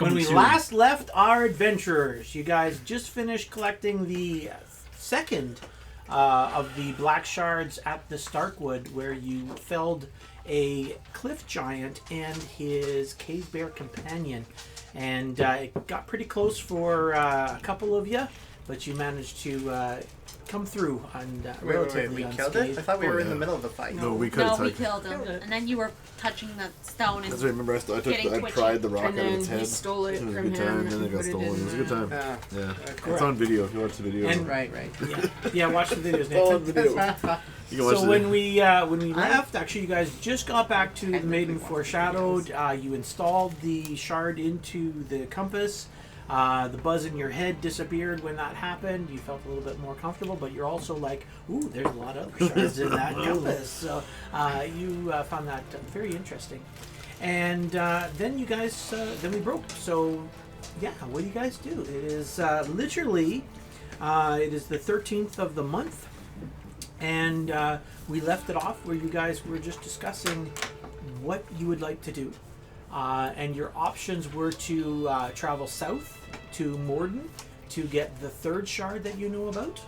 When we last left our adventurers, you guys just finished collecting the second of the black shards at the Starkwood, where you felled a cliff giant and his cave bear companion. And it got pretty close for a couple of you, but you managed to come through and relatively we unscathed. killed it? I thought we were in the middle of the fight. No, we No, we killed him. And then you were touching the stone and That's right. Remember, getting I twitchy. pried the rock And out of then its he head. stole it was a from good time, him and then it and got put it stolen. It was a good in, time. Yeah, Correct. it's on video. If you watch the video, And- Right. Yeah, watch the videos, it's on Nathan. video. You can watch So the when we left, actually, you guys just got back to the Maiden Foreshadowed. You installed the shard into the compass. The buzz in your head disappeared when that happened. You felt a little bit more comfortable, but you're also like, ooh, there's a lot of other shards in that compass. So you found that very interesting. And then you guys, then we broke. So yeah, what do you guys do? It is literally, it is the 13th of the month. And we left it off where you guys were just discussing what you would like to do. And your options were to travel south to Morden to get the third shard that you know about,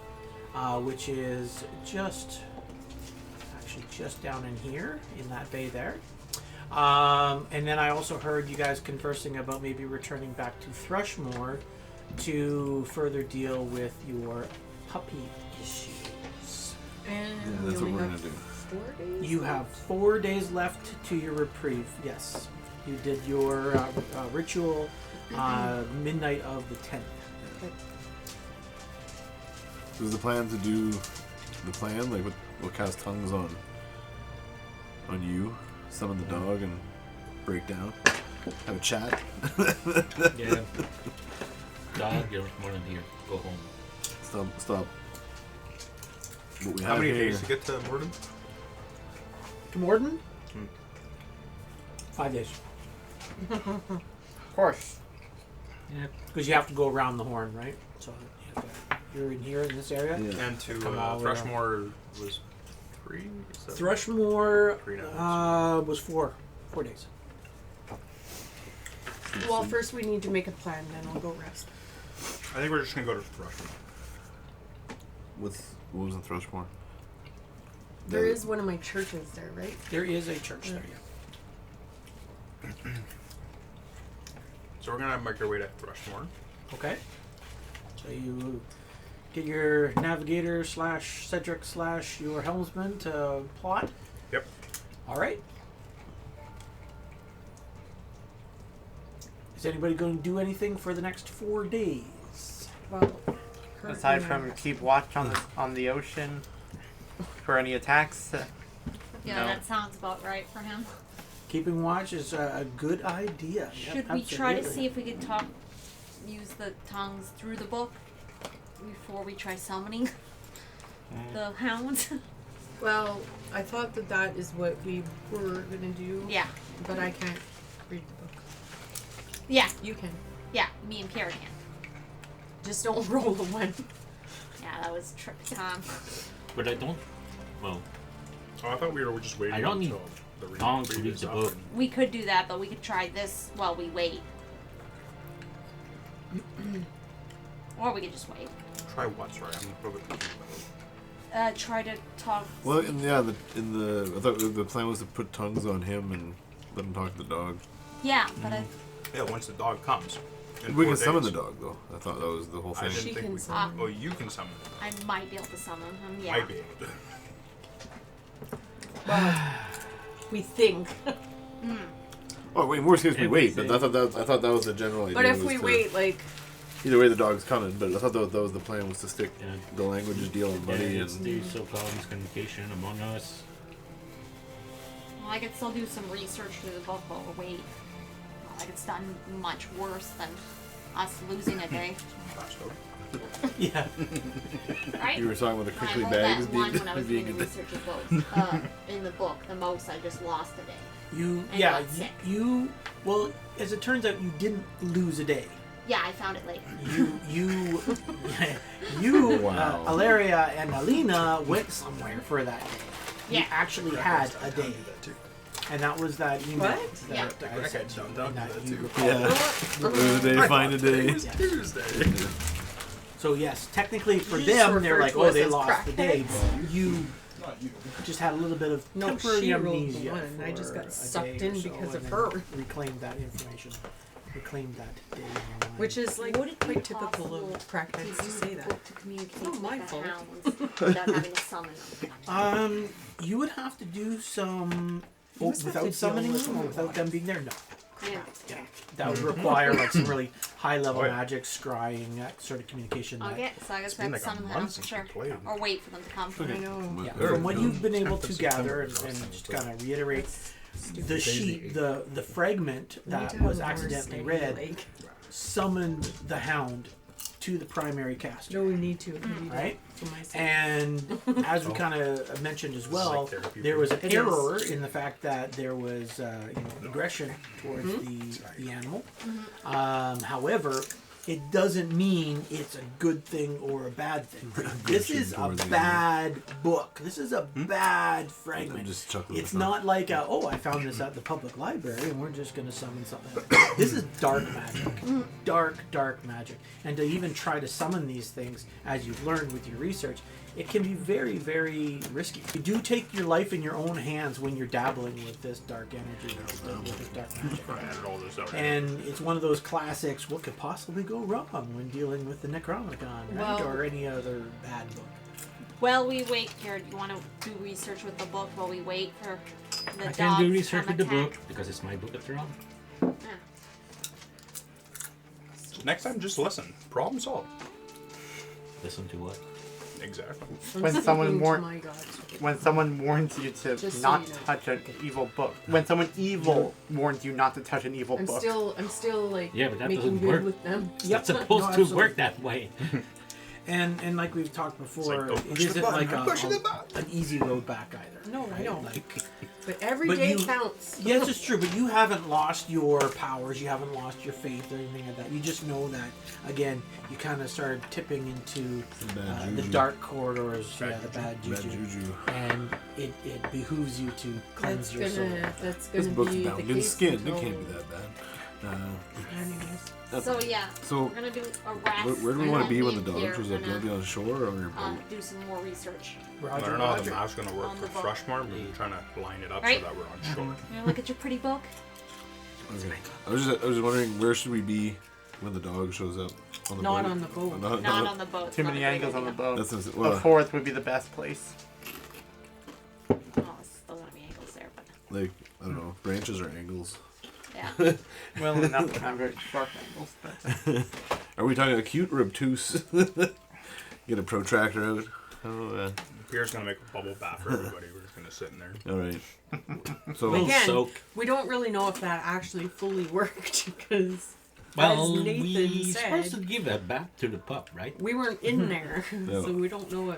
which is just down in here, in that bay there. And then I also heard you guys conversing about maybe returning back to Thrushmore to further deal with your puppy issues. And Yeah, that's what we we're only gonna do. 4 days? You have 4 days left to your reprieve. Yes, you did your ritual midnight of the 10th. Was the plan to do the plan? Like, we'll cast tongues on you, summon the dog, and break down, have a chat. Yeah. Dog, you're more than here. Go home. Stop. What we How have many here. days to get to Morden? To Morden? 5 days. Of course. Yeah. Because you have to go around the horn, right? So you're in here in this area. Yeah. And to Come all the way Thrushmore was 3? Is that- Thrushmore 3 nights. was 4 days. Well, first we need to make a plan, then we'll go rest. I think we're just going to go to Thrushmore. What was in Thrushmore? There is one of my churches there, right? There is a church there. Yeah. So we're going to make our way to Thrushmore. Okay. So you get your navigator / Cedric / your helmsman to plot. Yep. All right. Is anybody going to do anything for the next 4 days? Well, Aside currently from I'm keep watch on the ocean for any attacks. Yeah, No. that sounds about right for him. Keeping watch is a good idea. Should we try to see if we could use the tongues through the book before we try summoning the hounds? Well, I thought that is what we were gonna do. Yeah. But I can't read the book. Yeah. You can. Yeah, me and Pierre can. Just don't roll a 1. Yeah, that was tricky time. But I don't. Well, Oh, I thought we were just waiting I don't need until the tongues to read read is the up book. and- We could do that, but we could try this while we wait. Or we could just wait. Try what? Sorry, I'm a little bit confused. Try to talk. Well, I thought the plan was to put tongues on him and let him talk to the dog. Yeah, but Yeah, once the dog comes. In We 4 can summon the days. dog, though. I thought that was the whole I thing. didn't She think can we summon. Oh, you can summon the dog. I might be able to summon him. Yeah. Might be able to. Well, we think. Oh, wait, in worst case we wait. But Everything. I thought that was the general idea. But if was we to- wait, like, either way, the dog's coming. But I thought that was the plan, was to stick Yeah. the language deal on Buddy it's and. the so-called miscommunication among us. Well, I could still do some research through the book while we wait. Like it's done much worse than us losing a day, Fast dog. Yeah. right? You were talking about the I crinkly rolled bags that one when I was being doing a research in the book. The most I just lost a day. You And yeah got sick. you well, as it turns out, you didn't lose a day. Yeah, I found it later. You Wow. Alaria and Alina went somewhere for that day. You Yeah. actually had a day. And that was that email. What? That Yeah. I sent you, Jumped out and that to you that, recalled. Yeah. Lose a day, find a day. It was Tuesday. So yes, technically for You just them, they're refer like, to oh, us they as lost the day. crackheads. You just had a little bit of No, temporary she rolled the amnesia. one. I just for got a sucked day or in so, because and of then her. Reclaimed that information. Reclaimed that day. in your mind. Which is like Would it be quite typical possible of crackheads to use say the that. book to communicate Not with my the fault. hounds without having to summon them? You would have to do some must have to without deal summoning with them, or them. without them being there. No. Yeah. Yeah, that would require like some really high level Oh, yeah. magic, scrying, that sort of communication. That, Okay, so I guess It's we been have to like a summon the month hounds, since sure. we played. Or wait for them to come. I know. Yeah, Very from what good. you've been able 10th to of gather September, and so just kind of reiterate, the Today's sheet, the the fragment that was accidentally read Like, summoned the hound to the primary caster, no, we need to. I need right? it for myself. And as we kind of mentioned as well, Psych therapy there was an It is. error in the fact that there was aggression towards the animal. However, it doesn't mean it's a good thing or a bad thing. This Aggression is a towards the bad book. This is a bad I'm fragment. just chuckling. It's not like I found this at the public library and we're just going to summon something. This is dark magic. Dark magic. And to even try to summon these things, as you've learned with your research, it can be very, very risky. You do take your life in your own hands when you're dabbling with this dark energy, with this dark magic. I added all this out. And it's one of those classics, what could possibly go wrong when dealing with the Necronomicon, right? Well- Or any other bad book. Well, we wait here. Do you want to do research with the book while we wait for the I dog can do to research come with the attack? book because it's my book after all. Yeah. Next time, just listen. Problem solved. Listen to what? Exactly. I'm when speaking someone to warn- my God. When someone warns you to Just so not you know. touch an evil book. When someone evil warns you not to touch an evil I'm book. still like Yeah, but that making doesn't good work. with them. Yep. It's supposed No, to absolutely. work that way. And like we've talked before, It's like, don't it push the isn't button, like I'm pushing the button. an easy road back either. No, I right? know. Like, But every But day you- counts. yes, it's true, but you haven't lost your powers, you haven't lost your faith or anything like that. You just know that, again, you kind of started tipping into Bad the juju. dark corridors, Bad the bad Bad juju. juju. And it behooves you to cleanse your soul. That's This gonna book's be the bound in case skin. It until- can't be that bad. Anyways. So yeah, So, we're gonna do a rest. where do we and want to then be when me the and Pierre dogs was are like? Do you want to be gonna, on shore or on your boat? do some more research. I Roger, don't know how the Roger. map's going to work On for the book. Freshmore, but we're trying to line it up Right. so that we're on shore. You wanna look at your pretty book? Okay. I was just wondering where should we be when the dog shows up on the Not boat? on the boat. Not on the boat. Too many angles on the boat. That's The well, fourth would be the best place. Oh, there's still gonna be angles there, but like I don't know, branches or angles. yeah. Well enough to have very sharp angles, but Are we talking acute or obtuse? Get a protractor out. Oh, Pierre's going to make a bubble bath for everybody. We're just going to sit in there. all right. So We'll Again, soak. we don't really know if that actually fully worked because, Well, as Nathan we supposed to said, give a bath to the pup, right? we weren't in there, No. so we don't know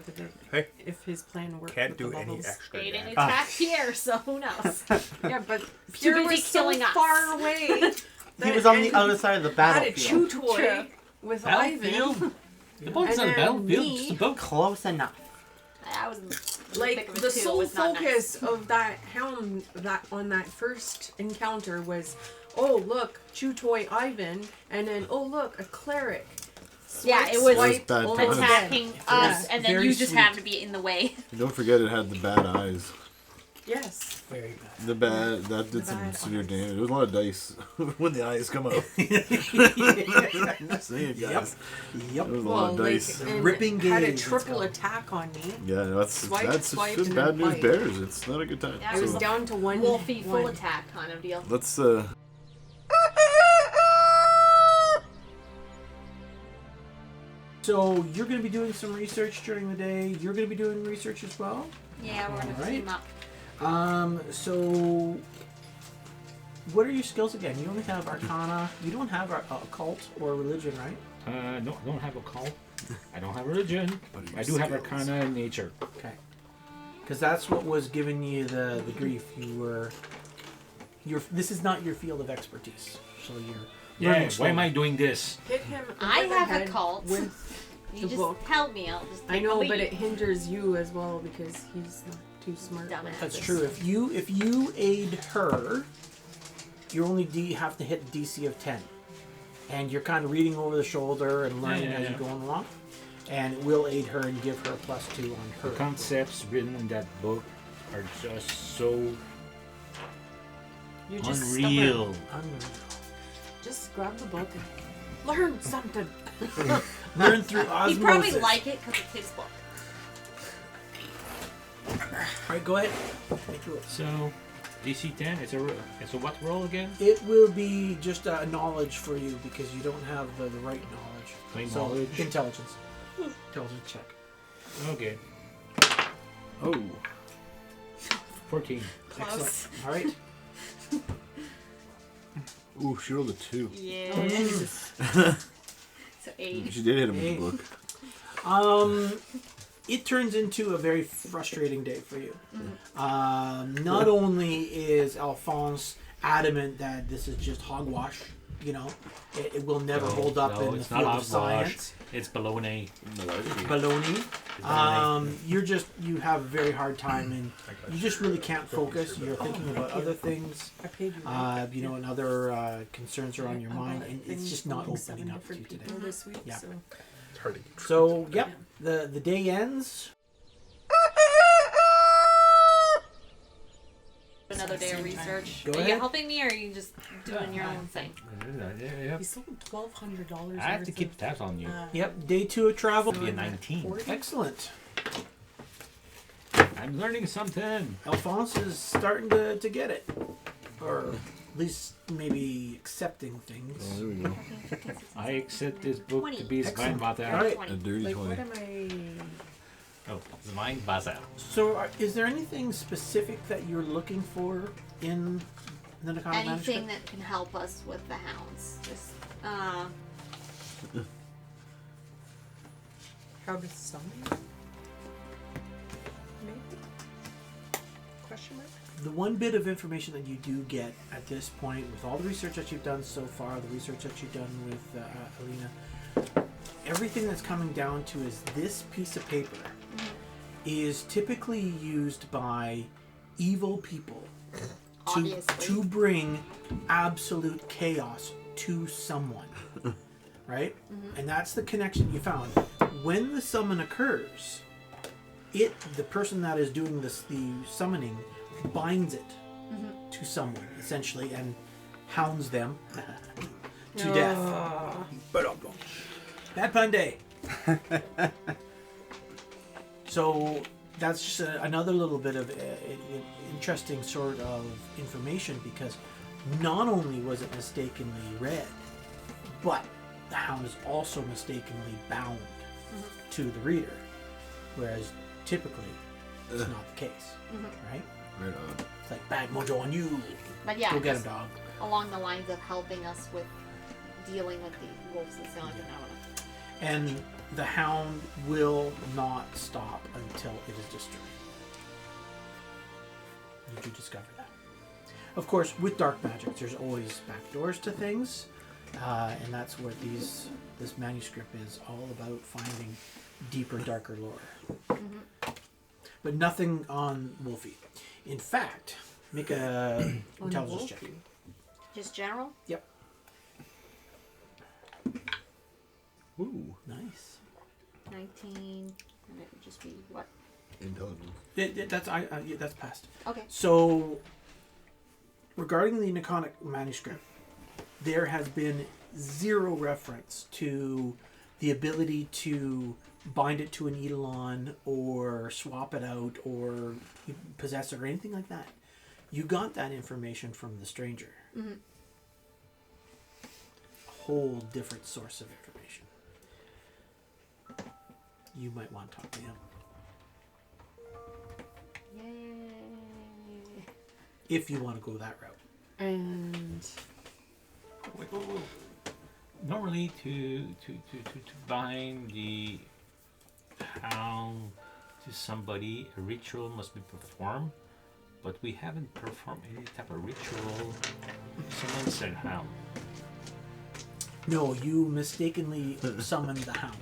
Hey, if his plan worked. can't with do the any bubbles. extra. They didn't damage. attack Pierre, so who knows? Yeah, but Too Pierre busy was so killing us. far away. he was on the and other side of the he had a battlefield. chew toy with Ivan. Battlefield? The boat's And not a then battlefield, me- it's a boat. Close enough. I was Like the sole focus of that hound that on that first encounter was, oh look, chew toy Ivan, and then oh look, a cleric. Yeah, Swipe, it was swipe, bad almost timing. dead. attacking us, and then Very you just sweet. happened to be in the way. don't forget it had the bad eyes. Yes. Very bad. The bad that did The some bad severe eyes. damage. There was a lot of dice when the eyes come out. Just saying, guys. Yep. There was a lot Well, of like, dice. and Ripping had a gauge, it's triple called. attack on me. Yeah, that's Swipe, that's swipe, just and bad then news bite. bears. It's not a good time. Yeah, It it was was down to one. Wolfie full one. attack kind of deal. Let's So you're going to be doing some research during the day. You're going to be doing research as well. Yeah, we're gonna Alright. team up. So what are your skills again? You only have Arcana. You don't have occult or religion, right? No, I don't have a call. I don't have religion. What are your I do have skills? arcana and nature. Okay. Because that's what was giving you the grief. This is not your field of expertise. So you're Yeah, learning why slowly. am I doing this? Hit him. I over the have a head cult. with You the just book. help me. I'll just I take know, the but lead. it hinders you as well because he's not too smart. Dumbass. That's true. If you aid her, you only have to hit a DC of 10, and you're kind of reading over the shoulder and learning as you're going along, and it will aid her and give her a +2 on her. The concepts written in that book are just so You're just unreal. Unreal. Just grab the book and learn something. Learn through osmosis. He'd probably like it because it's his book. Alright, go ahead. Make your roll. So, DC 10. It's a what roll again? It will be just a knowledge for you because you don't have the right knowledge. Plain So, knowledge. Intelligence. Intelligence check. Okay. Oh. 14. Excellent. Alright. Ooh, she rolled a 2. Yeah. Oh, So 8. She did hit him with Hey. the book. It turns into a very frustrating day for you. Not only is Alphonse adamant that this is just hogwash, you know, it will never hold up in the it's field not of science. It's baloney. Baloney. You have a very hard time, and you just really can't focus. You're thinking about other things, I paid you. you know, and other concerns are on your mind, and it's just not opening up to you today. This week, Yeah. so. It's hard to get So, yep, the day ends. Another day of research. Go Are you ahead. helping me, or are you just doing your own thing? He sold $1,200. I have to keep tabs on you. Yep, day 2 of travel. Be a 19. Excellent. I'm learning something. Alphonse is starting to get it. Or at least maybe accepting Oh, things. there we go. I accept this book 20. to be Excellent. Zweinbacher. All right. A dirty Like, 20. what am I? Oh, Zweinbacher. So, is there anything specific that you're looking for in the Nakana Anything manuscript? that can help us with the hounds. Just, How to summon? Maybe? Question mark? The one bit of information that you do get at this point, with all the research that you've done so far, the research that you've done with Alina, everything that's coming down to is this piece of paper is typically used by evil people Obviously. to bring absolute chaos to someone. Right? And that's the connection you found. When the summon occurs, the person that is doing the summoning binds it to someone, essentially, and hounds them to death. Bad pun day. So that's just another little bit of interesting sort of information, because not only was it mistakenly read, but the hound is also mistakenly bound to the reader, whereas typically it's not the case, right? Right on. It's like bad mojo on you. but yeah, Go get him, just dog. along the lines of helping us with dealing with the wolves and so on. And the hound will not stop until it is destroyed. You do discover that. Of course, with dark magic, there's always back doors to things, and that's what this manuscript is all about: finding deeper, darker lore. But nothing on Wolfie. In fact, make a intelligence check. Just general? Yep. Ooh. Nice. 19. And it would just be what? Intelligence. That's passed. Okay. So, regarding the Nakonic manuscript, there has been zero reference to the ability to bind it to an eidolon or swap it out or possess it or anything like that. You got that information from the stranger. A whole different source of information. You might want to talk to him. Yay. If you want to go that route. And Wait. Normally, to bind the hound to somebody, a ritual must be performed. But we haven't performed any type of ritual. Someone said hound. No, you mistakenly summoned the hound.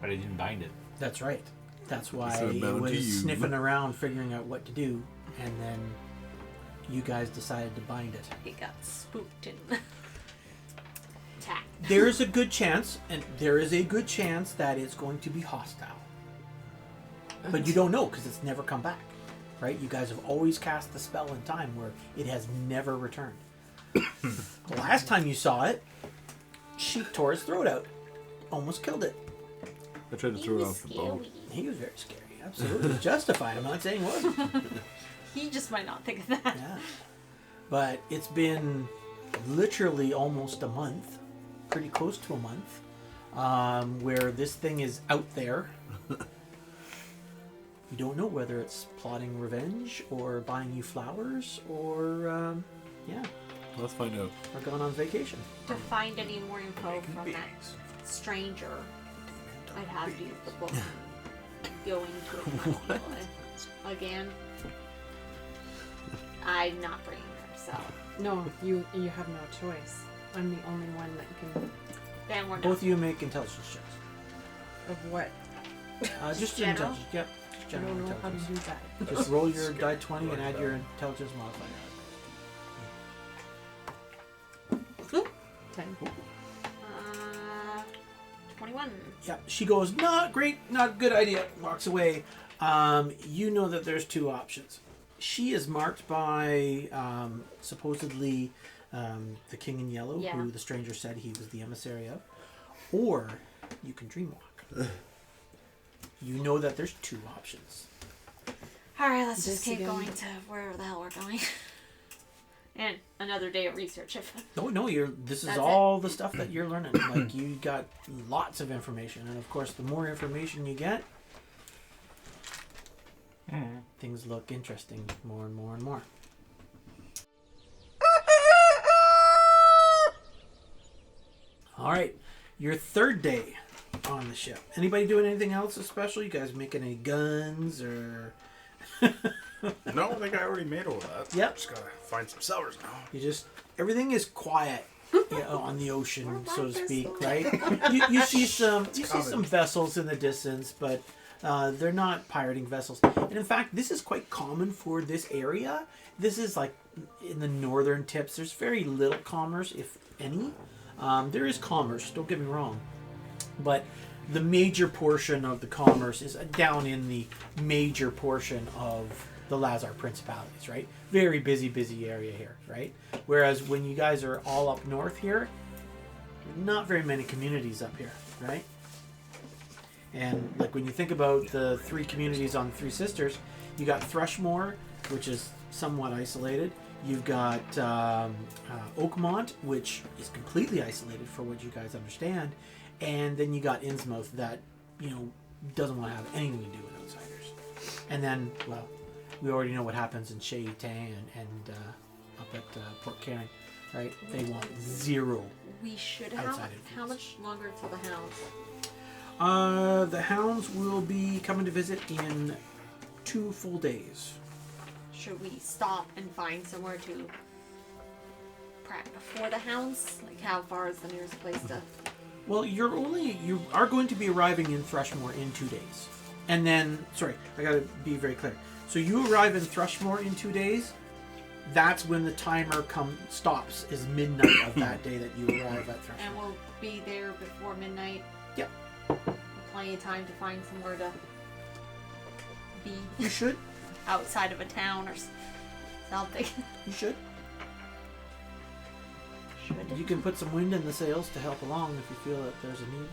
But I didn't bind it. That's right. That's why Instead of it bound to was you. sniffing around, figuring out what to do, and then you guys decided to bind it. It got spooked and attacked. There's a good chance, and there is a good chance that it's going to be hostile. But you don't know because it's never come back, right? You guys have always cast the spell in time where it has never returned. The last time you saw it, she tore his throat out, almost killed it. I tried to He throw it was off the boat. scary. He was very scary, absolutely justified. I'm not saying he wasn't. He just might not think of that. Yeah. But it's been literally almost a month, pretty close to a month, where this thing is out there. You don't know whether it's plotting revenge or buying you flowers or, yeah, Let's find out. or going on vacation. To find any more info from that stranger, I'd have to use the book. Going to a again. I'm not bringing her, so No, you have no choice. I'm the only one that can. then we're Both done. of you make intelligence checks. Of what? Just General? intelligence. Yep. Just I general don't know how to intelligence. do that. Just roll your die 20 and add your intelligence modifier. 10. 21. Yeah, she goes, not great, not a good idea. Walks away. You know that there's two options. She is marked by supposedly the King in Yellow, Yeah. who the stranger said he was the emissary of, or you can dreamwalk. You know that there's two options. Alright, let's This just keep again. going to wherever the hell we're going. And another day of research. No, this is That's all the stuff that you're learning. Like, you got lots of information, and of course, the more information you get, things look interesting more and more and more. All right, your third day on the ship. Anybody doing anything else special? You guys making any guns or? No, I think I already made all that. Yep. Just gotta find some sellers now. You just everything is quiet, on the ocean, so to speak, right? You see some vessels in the distance, but they're not pirating vessels. And in fact, this is quite common for this area. This is like in the northern tips. There's very little commerce, if any. There is commerce. Don't get me wrong, but the major portion of the commerce is down in the major portion of the Lazar Principalities, right? Very busy area here, right? Whereas when you guys are all up north here, not very many communities up here, right? And like when you think about the three communities on Three Sisters, you got Thrushmore, which is somewhat isolated. You've got Oakmont, which is completely isolated for what you guys understand. And then you got Innsmouth that, doesn't want to have anything to do with outsiders. And then, well, we already know what happens in Shay Tang and up at Port Cairn, right? They want zero. We should Outside have. How influence. much longer till the hounds? The hounds will be coming to visit in 2 full days. Should we stop and find somewhere to prep before the hounds? Like, how far is the nearest place to? Well, you are going to be arriving in Thrushmore in 2 days. And then, sorry, I gotta be very clear. So you arrive in Thrushmore in 2 days. That's when the timer stops, is midnight of that day that you arrive at Thrushmore. And we'll be there before midnight. Yep. Plenty of time to find somewhere to be You should. outside of a town or something. You should. Should. You can put some wind in the sails to help along if you feel that there's a need.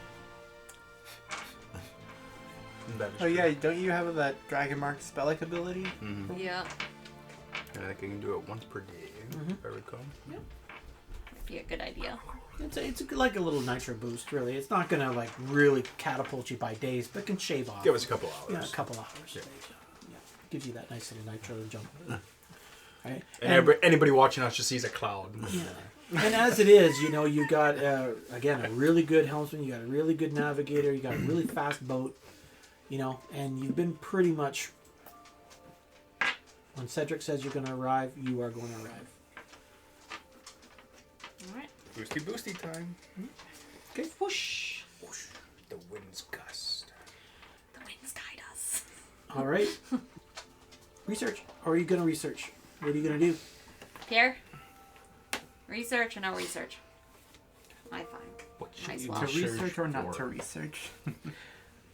That is Oh yeah, don't you have that Dragon Mark Spellic ability? Mm-hmm. Yeah. I think I can do it once per day, if I recall. Be a good idea. It's like a little nitro boost, really. It's not gonna like really catapult you by days, but can shave off. Give us a couple hours. Yeah, a couple hours. Yeah. Gives you that nice little nitro jump. Right. And anybody watching us just sees a cloud. Yeah. And as it is, you got again a really good helmsman, you got a really good navigator, you got a really fast boat, and you've been pretty much. When Cedric says you're going to arrive, you are going to arrive. All right. Boosty time. Okay. Whoosh. Whoosh. The winds gust. The winds guide us. All right. Research. Or are you going to research? What are you going to do? Pierre? Research or no research? I find. What should Nice you one. To research research or not for? to research?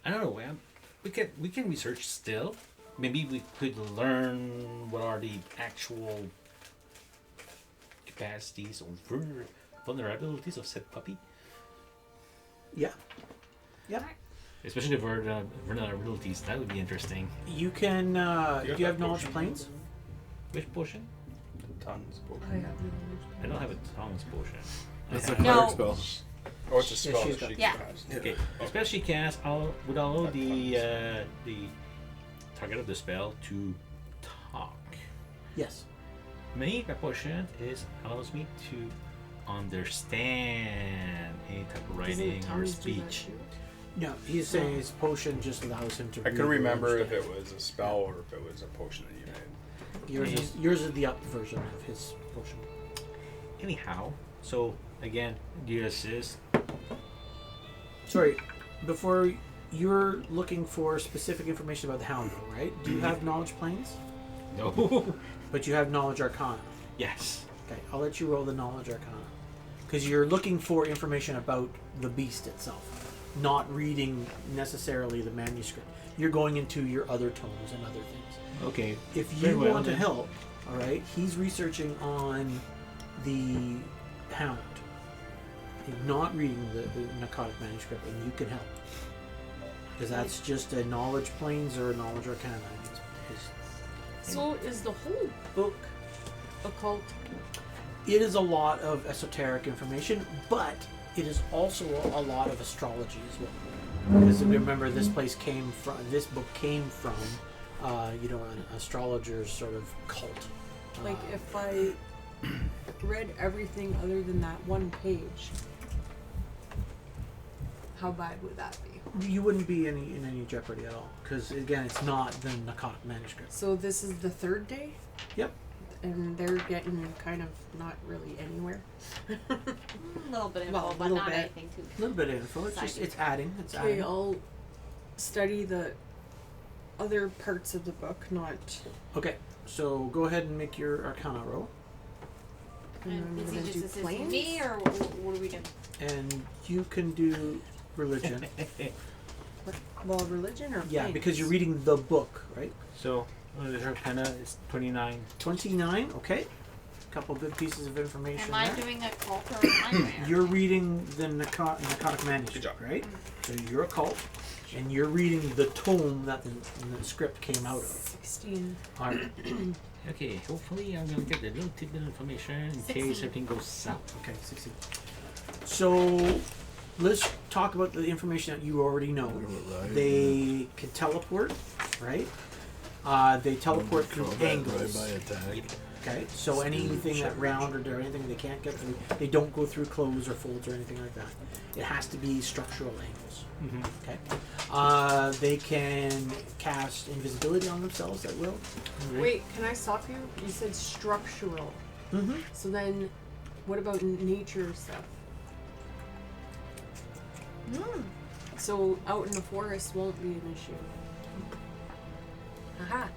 I don't know. We can research still. Maybe we could learn what are the actual capacities or vulnerabilities of said puppy. Yeah. Yeah. Especially the vulnerabilities. That would be interesting. You can. Do you have knowledge planes? Which potion? Tons. I have no I don't have a tongues potion. I That's a have- cleric No. spell. Oh, it's a spell she's that got- she Yeah. cast. Okay. Spell she casts would allow the target of the spell to talk. Yes. Me, my potion allows me to understand any type of writing or speech. No, he's saying his potion just allows him to. I read couldn't or remember if understand. it was a spell or if it was a potion that you made. Yours is the up version of his potion. Anyhow, so again, do you assist? Sorry, before you're looking for specific information about the Hound, though, right? Do you have knowledge planes? No. But you have knowledge arcana. Yes. Okay, I'll let you roll the knowledge arcana. Because you're looking for information about the beast itself, not reading necessarily the manuscript. You're going into your other tomes and other things. Okay. If Very you well, want to then. help, all right, he's researching on the Hound. He's not reading the narcotic manuscript, and you can help. Because that's just a knowledge planes or a knowledge arcana. So is the whole book occult? It is a lot of esoteric information, but it is also a lot of astrology as well. Because remember, this book came from, an astrologer's sort of cult. Like if I read everything other than that one page, how bad would that be? You wouldn't be in any jeopardy at all, because again, it's not the narcotic manuscript. So this is the third day? Yep. And they're getting kind of not really anywhere. A little bit Well, involved, a but little not bit. anything too. A little bit of info. It's just it's adding. It's Okay, adding. I'll study the other parts of the book, not. Okay, so go ahead and make your Arcana roll, And And I'm is he gonna just do assisting planes? me, or what are we doing? and you can do religion. Well, religion or Yeah, planes? because you're reading the book, right? So, the Arcana is 29. 29. Okay, couple good pieces of information. Am I there. doing a cult or am I doing a You're reading the narcotic manuscript, Good job. right? So you're a cult, and you're reading the tome that the script came out of. 16. All right. Okay, hopefully I'm gonna get a little tidbit of information in 16. case everything goes south. Okay, 16. So let's talk about the information that you already know. They can teleport, right? They teleport through angles. Okay, so anything that round or anything they can't get through, they don't go through clothes or folds or anything like that. It has to be structural angles. Okay. They can cast invisibility on themselves at will. Wait, can I stop you? You said structural. Mm-hmm. So then, what about nature stuff? So out in the forest won't be an issue. Aha.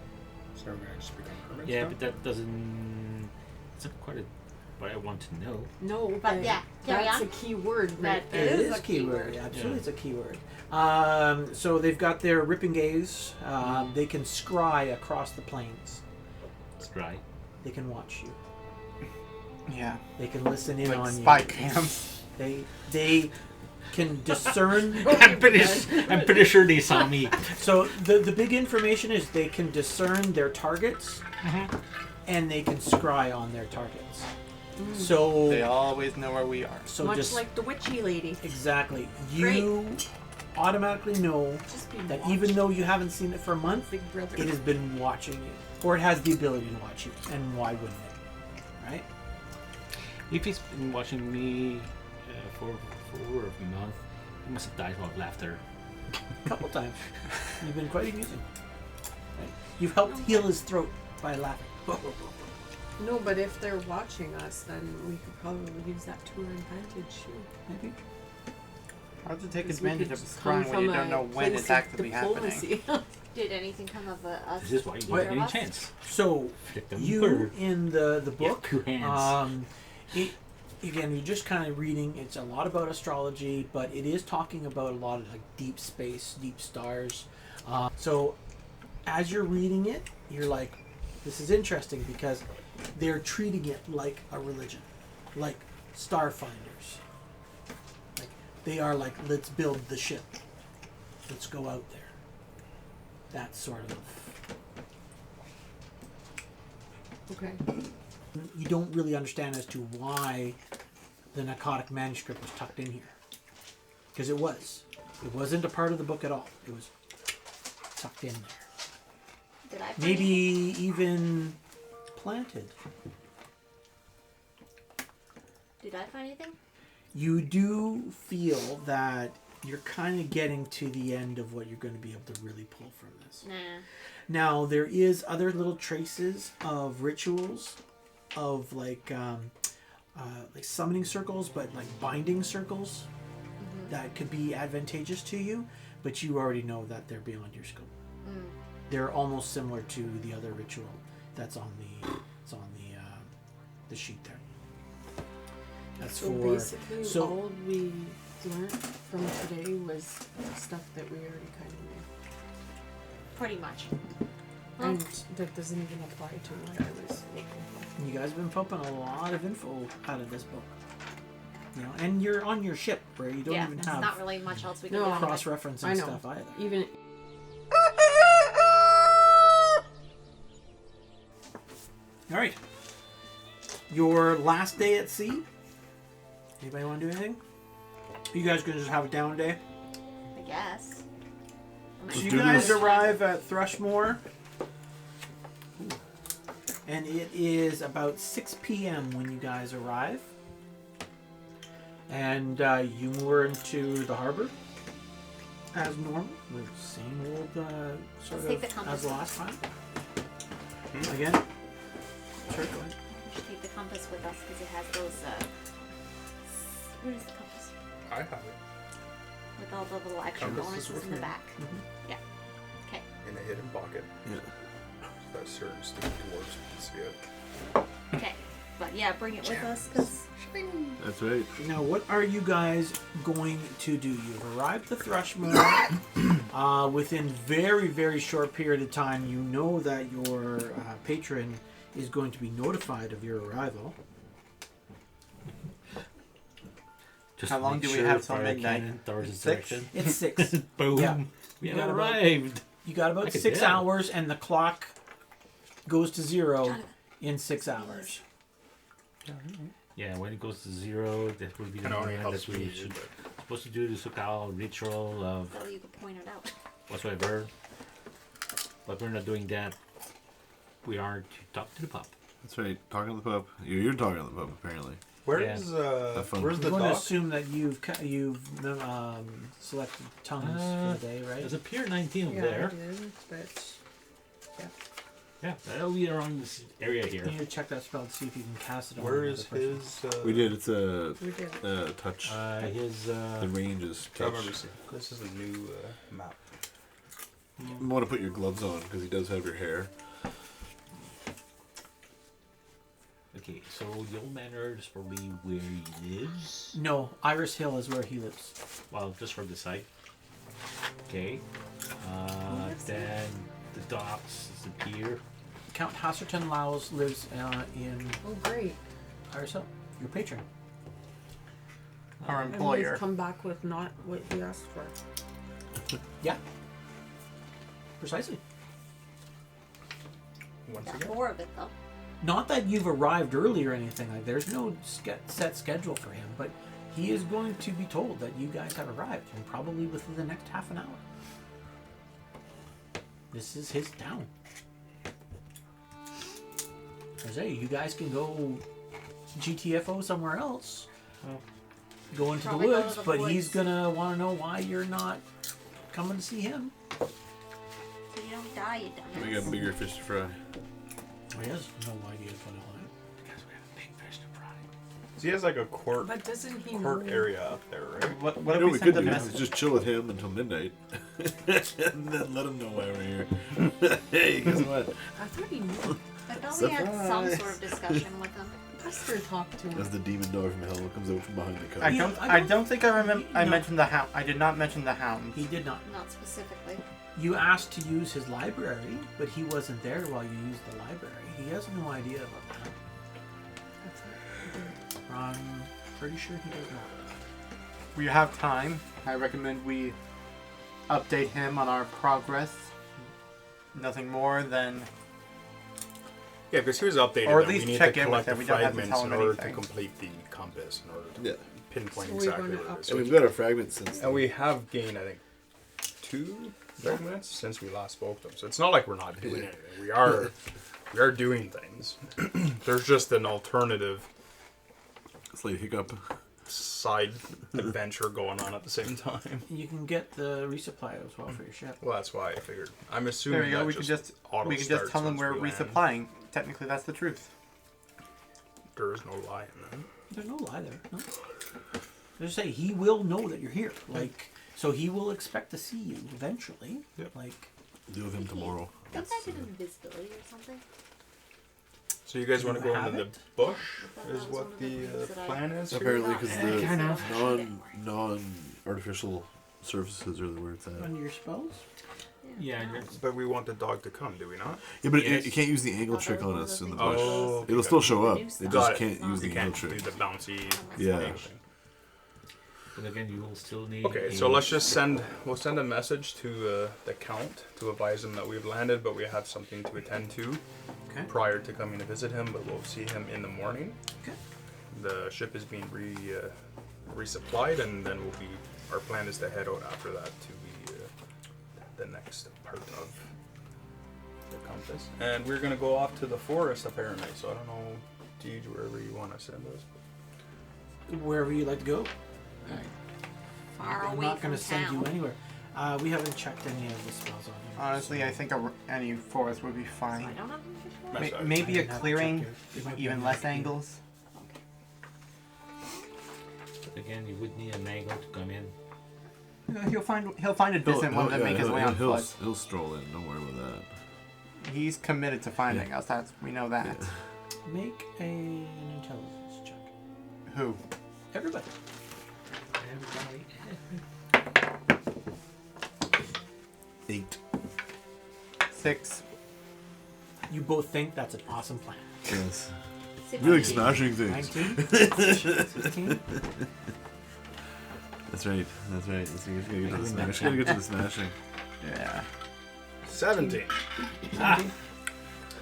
So we're gonna just become hermits Yeah, now? but that doesn't. It's not quite what I want to know. No, But yeah, carry that's on. a key word That right there. It is is a a keyword. keyword. Absolutely, Yeah. it's a keyword. So they've got their ripping gaze. They can scry across the plains. It's dry. They can watch you. Yeah. They can listen in Like on spy you. cams. They can discern. I'm pretty sure they saw me. So the big information is they can discern their targets, and they can scry on their targets. So They always know where we are. so Much just like the witchy lady. exactly you automatically know Just be that watched. even though you haven't seen it for a month, Big brother. it has been watching you, or it has the ability to watch you. And why wouldn't it? Right? If he's been watching me for over a month, he must have died of laughter. A couple times. You've been quite amusing. Right? You've helped heal his throat by laughing. No, but if they're watching us, then we could probably use that to our advantage too. Maybe. Hard to take 'Cause we advantage could of a come throne when from you a don't know when place it's of actively happening. diplomacy. Did anything come of us? This is why you either don't of get any us? chance. So Flip them you over. in the You have book, 2 hands. again, you're just kind of reading. It's a lot about astrology, but it is talking about a lot of like deep space, deep stars. So as you're reading it, you're like, this is interesting because they're treating it like a religion, like starfinders. Like they are like, let's build the ship, let's go out there. That sort of. Okay. You don't really understand as to why the narcotic manuscript was tucked in here. Because it was. It wasn't a part of the book at all. It was tucked in there. Did I? Maybe even planted. Did I find anything? You do feel that you're kind of getting to the end of what you're going to be able to really pull from this. Nah. Now, there is other little traces of rituals of like summoning circles, but like binding circles that could be advantageous to you, but you already know that they're beyond your scope. They're almost similar to the other ritual that's on the sheet there. That's So for basically, all we learned from today was stuff that we already kind of knew. Pretty much. And that doesn't even apply to what I was looking for. you guys have been pumping a lot of info out of this book. You know, and you're on your ship where you don't Yeah, even there's have not really much else we can No. do. anyway. cross-referencing I know. stuff either. Even All right. Your last day at sea. Anybody want to do anything? You guys gonna just have a down day? I guess. So you do guys this. arrive at Thrushmore, and it is about 6 p.m. when you guys arrive. And you moor into the harbor as normal, the same old sort Let's take the of compass. as the last time. Again, sure, go ahead. We should take the compass with us because it has those. Where is the compass? I have it With all the little extra Compass is bonuses with in the me. back. Yeah. Okay. in a hidden pocket. Yeah. So that certain stupid dwarves can see it. Okay. But yeah, bring it with us because. That's right. Now, what are you guys going to do? You've arrived at Thrushmore. Within very, very short period of time, you know that your patron is going to be notified of your arrival. Just How long make do we sure have till fire midnight? cannon towards the 6? direction. It's 6. Boom. Yeah. We You have got about- arrived. You got about I could 6 tell. hours, and the clock goes to 0 in 6 hours. Yeah, when it goes to 0, that will be the Kind of only moment helps that we me, should but supposed to do the Sukal ritual of So you could point it out. whatsoever. But we're not doing that. We are to talk to the pup. That's right. Talking to the pup. You're talking to the pup, apparently. where's Have fun. where's I'm the going to dock? assume that you've selected tongues for the day, right? There's a Pier 19 yeah, there. I did, but Yeah, that'll be around this area You here. need to check that spell to see if you can cast it on Where another is person. his? We did. It's a we did. touch. His The range is I touch. remember seeing. This is a new map. You want to put your gloves on because he does have your hair. okay, so the old manor is probably where he lives. No, Iris Hill is where he lives. Well, just from the side. Okay. Then the docks is the pier. Count Hasserton Lowes lives in Oh, great. Iris Hill, your patron. Our And employer. we've come back with not what we asked for. Yeah. Precisely. Once Got again. more of it though. Not that you've arrived early or anything. Like, there's no set schedule for him, but he is going to be told that you guys have arrived, and probably within the next half an hour. This is his town. I say, you guys can go GTFO somewhere else. Go into the Probably go to woods, the but he's woods. gonna want to know why you're not coming to see him. So you don't die, you dumbass. We got bigger fish to fry. He has no idea what it is. Because we have a big fish to fry. So he has like a court But doesn't he court know? area up there, right? What You if know we we send could a do message? is just chill with him until midnight, and then let him know why we're here. Hey, guess what? I thought he knew. I thought we had some Surprise. sort of discussion with him. Buster talked to As him. the demon dog from hell comes out from behind the I cover. don't. I don't think I remember. I No. mentioned the hound. I did not mention the hound. He did not. Not specifically. You asked to use his library, but he wasn't there while you used the library. He has no idea about that. I'm pretty sure he does not. We have time. I recommend we update him on our progress. Nothing more than. Yeah, because he was updated. Or at that least we need check to in with collect him. the We don't have to fragments tell in him order to anything. complete the compass, in order to Yeah, pinpoint So we're exactly gonna where it up- is. and we've got our fragments since. And we have gained, I think, 2 fragments since we last spoke to them. So it's not like we're not doing anything. We are doing things. There's just an alternative Slight hiccup. side adventure going on at the same time. You can get the resupply as well for your ship. Well, that's why I figured. I'm assuming There you go. that We can just auto we can just starts tell them once we're we land. resupplying. Technically, that's the truth. There is no lie in that. There's no lie there. No. Just say he will know that you're here. Like, so he will expect to see you eventually. Yep. Like, Deal with him tomorrow. Think I did invisibility or something? So you guys want to You go have into the it? bush? thought that Is was what one of the the things that I- plan is? here? Apparently, because the Kind of. non-artificial surfaces are the where it's at. under your spells. Yeah, no. you're- But we want the dog to come, do we not? Yeah, but Yes. you can't use the angle Oh, trick those on were us the in the things. bush. Oh, It'll still show up. The new They stuff. just Got it. can't use the You angle can't trick. do the bouncy. Yeah. thing. but again, you will still need. Okay, a- so we'll send a message to the Count to advise him that we've landed, but we have something to attend to Okay. prior to coming to visit him, but we'll see him in the morning. Okay. The ship is being resupplied, and then our plan is to head out after that to the next part of the compass. And we're gonna go off to the forest apparently, so I don't know, Deej, wherever you want to send us. Wherever you'd like to go. Far I'm away not from going to send you town. anywhere. We haven't checked any of the spells on you. Honestly, I think any forest would be So I fine. don't have an official That's one? right. Maybe a didn't have to clearing, check it. It might be even on less the- angles. But again, you would need an angle to come in. He'll find a decent one to make his way on foot. He'll stroll in. Don't worry about that. He's committed to finding us. We know that. Make an intelligence check. Who? Everybody. Everybody. 8. 6. You both think that's an awesome plan. Yes. 16. We like smashing things. 19? 16? That's right. That's right. Let's gotta get to the smash. Gotta get to the smashing. Yeah. 17.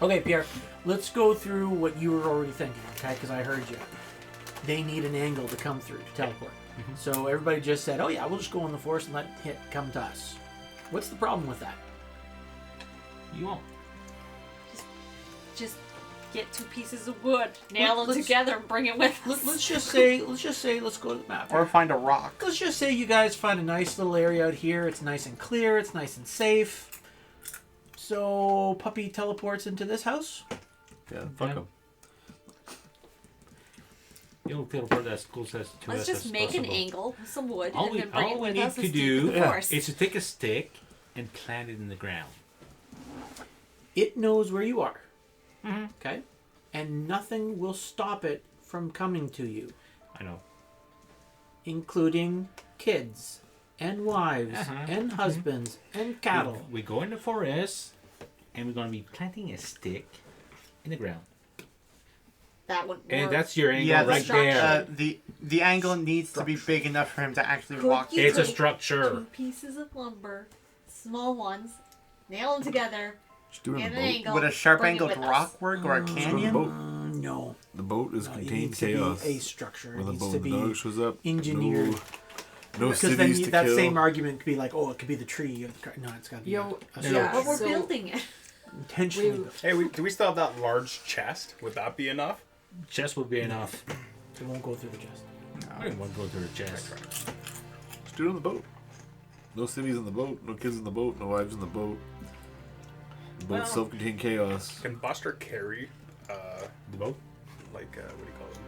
Okay, Pierre, let's go through what you were already thinking, okay? Because I heard you. They need an angle to come through to teleport. So everybody just said, oh yeah, we'll just go in the forest and let it come to us. What's the problem with that? You won't. Just get 2 pieces of wood, nail them Let's- together, and bring it with us. Let's just say, let's go to the map. Or find a rock. Let's just say you guys find a nice little area out here. It's nice and clear. It's nice and safe. So Puppy teleports into this house. Yeah, fuck Yeah. him. You'll teleport as close as to Let's us just as make an possible. angle, some wood, All and we, then bring all it we with need us to and do the forest. is to take a stick and plant it in the ground. It knows where you are. Mhm. Okay? And nothing will stop it from coming to you, I know. including kids and wives Uh-huh. and husbands and cattle. We go in the forest, and we're going to be planting a stick in the ground. That wouldn't And work. that's your angle Yeah, right the there. the angle needs to be big enough for him to actually Could walk. you It's a take structure. 2 pieces of lumber, small ones, nail them together, Just do it on and the an boat. angle. Would a sharp bring it angled with us. rock work or a Just go on the canyon? boat. No. The boat is No, it contained needs to chaos. be a structure. It When the needs boat to the be dog shows up, engineered. no because then cities to that kill. same argument could be like, oh, it could be the tree. Or the no, it's got to be Yo, a yeah. But we're So- building it. intentionally. We- built. Hey, do we still have that large chest? Would that be enough? Chest will be enough. It won't go through the chest. I didn't want to go through the chest. Just do it on the boat. No cities in the boat. No kids in the boat. No wives in the boat. The boat's Well- self-contained chaos. Can Buster carry, The boat? like, what do you call them?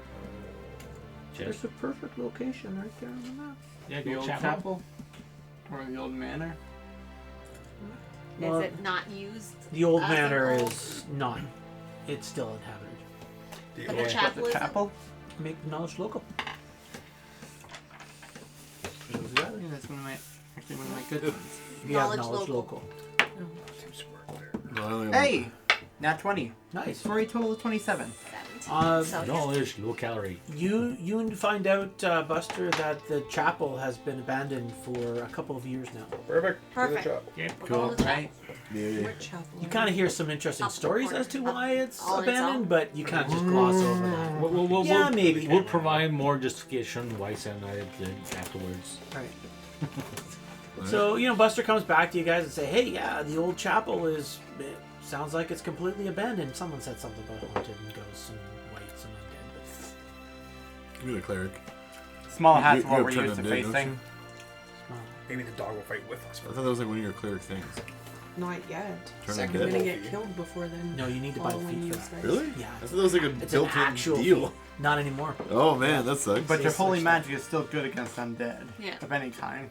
There's a perfect location right there on the map. Yeah, The go old chapel. chapel? Or the old manor? Well, Is it not used? The old as an manor old- is not. It's still inhabited. But the chapel The is chapel? Make the knowledge local. Yeah, that's one of my good ones. You have Knowledge knowledge local. local. No, I only have Hey! Nat 20. Nice. For a total of 27. 17. So Knowledge, low calorie. You find out, Buster, that the chapel has been abandoned for a couple of years now. Perfect. Perfect. Good job. we're going to the Right? Yeah. What chapel? You kind of hear some interesting Up the stories corner. as to Up why it's all on its abandoned, own. but you kind of just gloss over that. Yeah, maybe. We'll provide more justification why cyanide afterwards. Right. So, Buster comes back to you guys and say, hey, yeah, the old chapel it sounds like it's completely abandoned. Someone said something about haunted and ghosts and whites and undead, You're the cleric. Small hat's You what have we're turned used to undead, don't facing. but Maybe the dog will fight with us. I thought that was like one of your cleric things. Not yet. Turn Second I'm undead. gonna level. get killed before then. no, you need to buy Following feet you for that. guys. Really? Yeah. I thought that was like a It's an built-in actual deal. fee. Not anymore. Oh man, that sucks. But your Yes, holy switch magic is still good against undead. Yeah. Of any kind.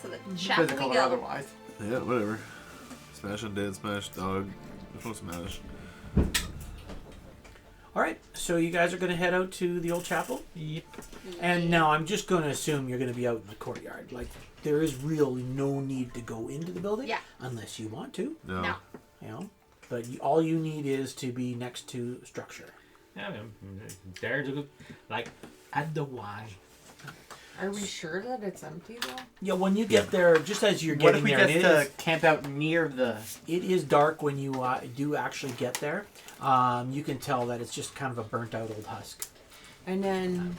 So the chapel Physical we or go. Yeah, otherwise. whatever. Smash undead, smash dog. There's no smash. All right, so you guys are going to head out to the old chapel? Yep. And now I'm just going to assume you're going to be out in the courtyard. Like, there is really no need to go into the building. Yeah. Unless you want to, No. But all you need is to be next to structure. Yeah, there's a good, like, at the Y. Are we sure that it's empty though? Yeah, when you get there, just as you're What getting if we there, and just camp out near the... it is dark when you do actually get there. You can tell that it's just kind of a burnt out old husk. And then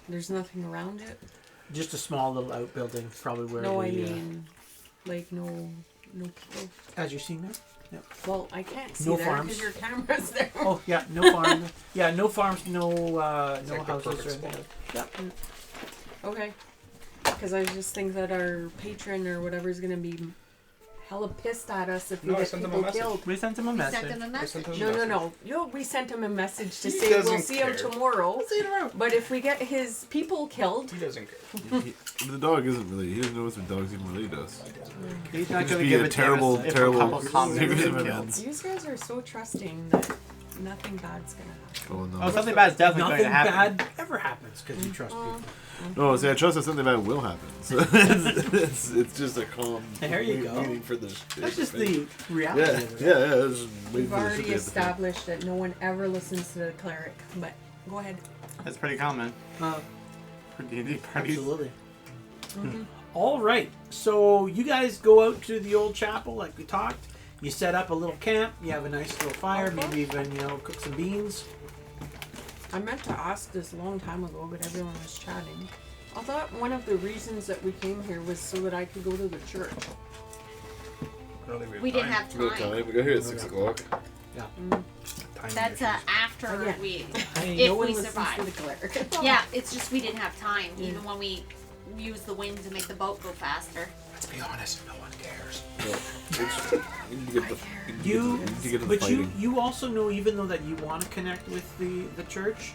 there's nothing around it. Just a small little outbuilding, probably where No, the, I mean, like no people. as you're seeing there. Well, I can't see No there farms. because your camera's there. Oh yeah, no farms. Yeah, no farms, no It's no like the houses or perfect anything. spot. Yeah. Okay. Because I just think that our patron or whatever is gonna be hella pissed at us if we No, I get sent them a people message. killed. We sent him a We message. sent them a message. No. We sent him a message to He say we'll doesn't see him care. tomorrow. But if we get his people killed, He doesn't care. The dog isn't really. He doesn't know what the dog's even related to us. He's not Just going to be give a it terrible, to us terrible if a couple comments series get of killed. events. you guys are so trusting that nothing bad's gonna happen. Oh Oh, no. something bad's definitely Nothing going to happen. bad ever happens because you trust people. No, see, I trust that something bad will happen. So it's just a calm. There you go. waiting for the. That's just the reality Yeah, of it. yeah. It's just waiting We've for the shit already to hit the fan. established that no one ever listens to the cleric. But go ahead. That's pretty common for D&D parties. Absolutely. All right, so you guys go out to the old chapel like we talked. You set up a little camp. You have a nice little fire. Maybe even cook some beans. I meant to ask this a long time ago, but everyone was chatting. I thought one of the reasons that we came here was so that I could go to the church. I don't think we have We didn't time. have We got time. time. We got here at 6 o'clock. Timing That's issues. after Yeah. we, Hey, if no one we listens survive. to the cleric. Yeah, it's just we didn't have time. Even when we used the wind to make the boat go faster. Let's be honest, no one cares. You need to get the. You need to get the But fighting. you also know, even though that you want to connect with the church,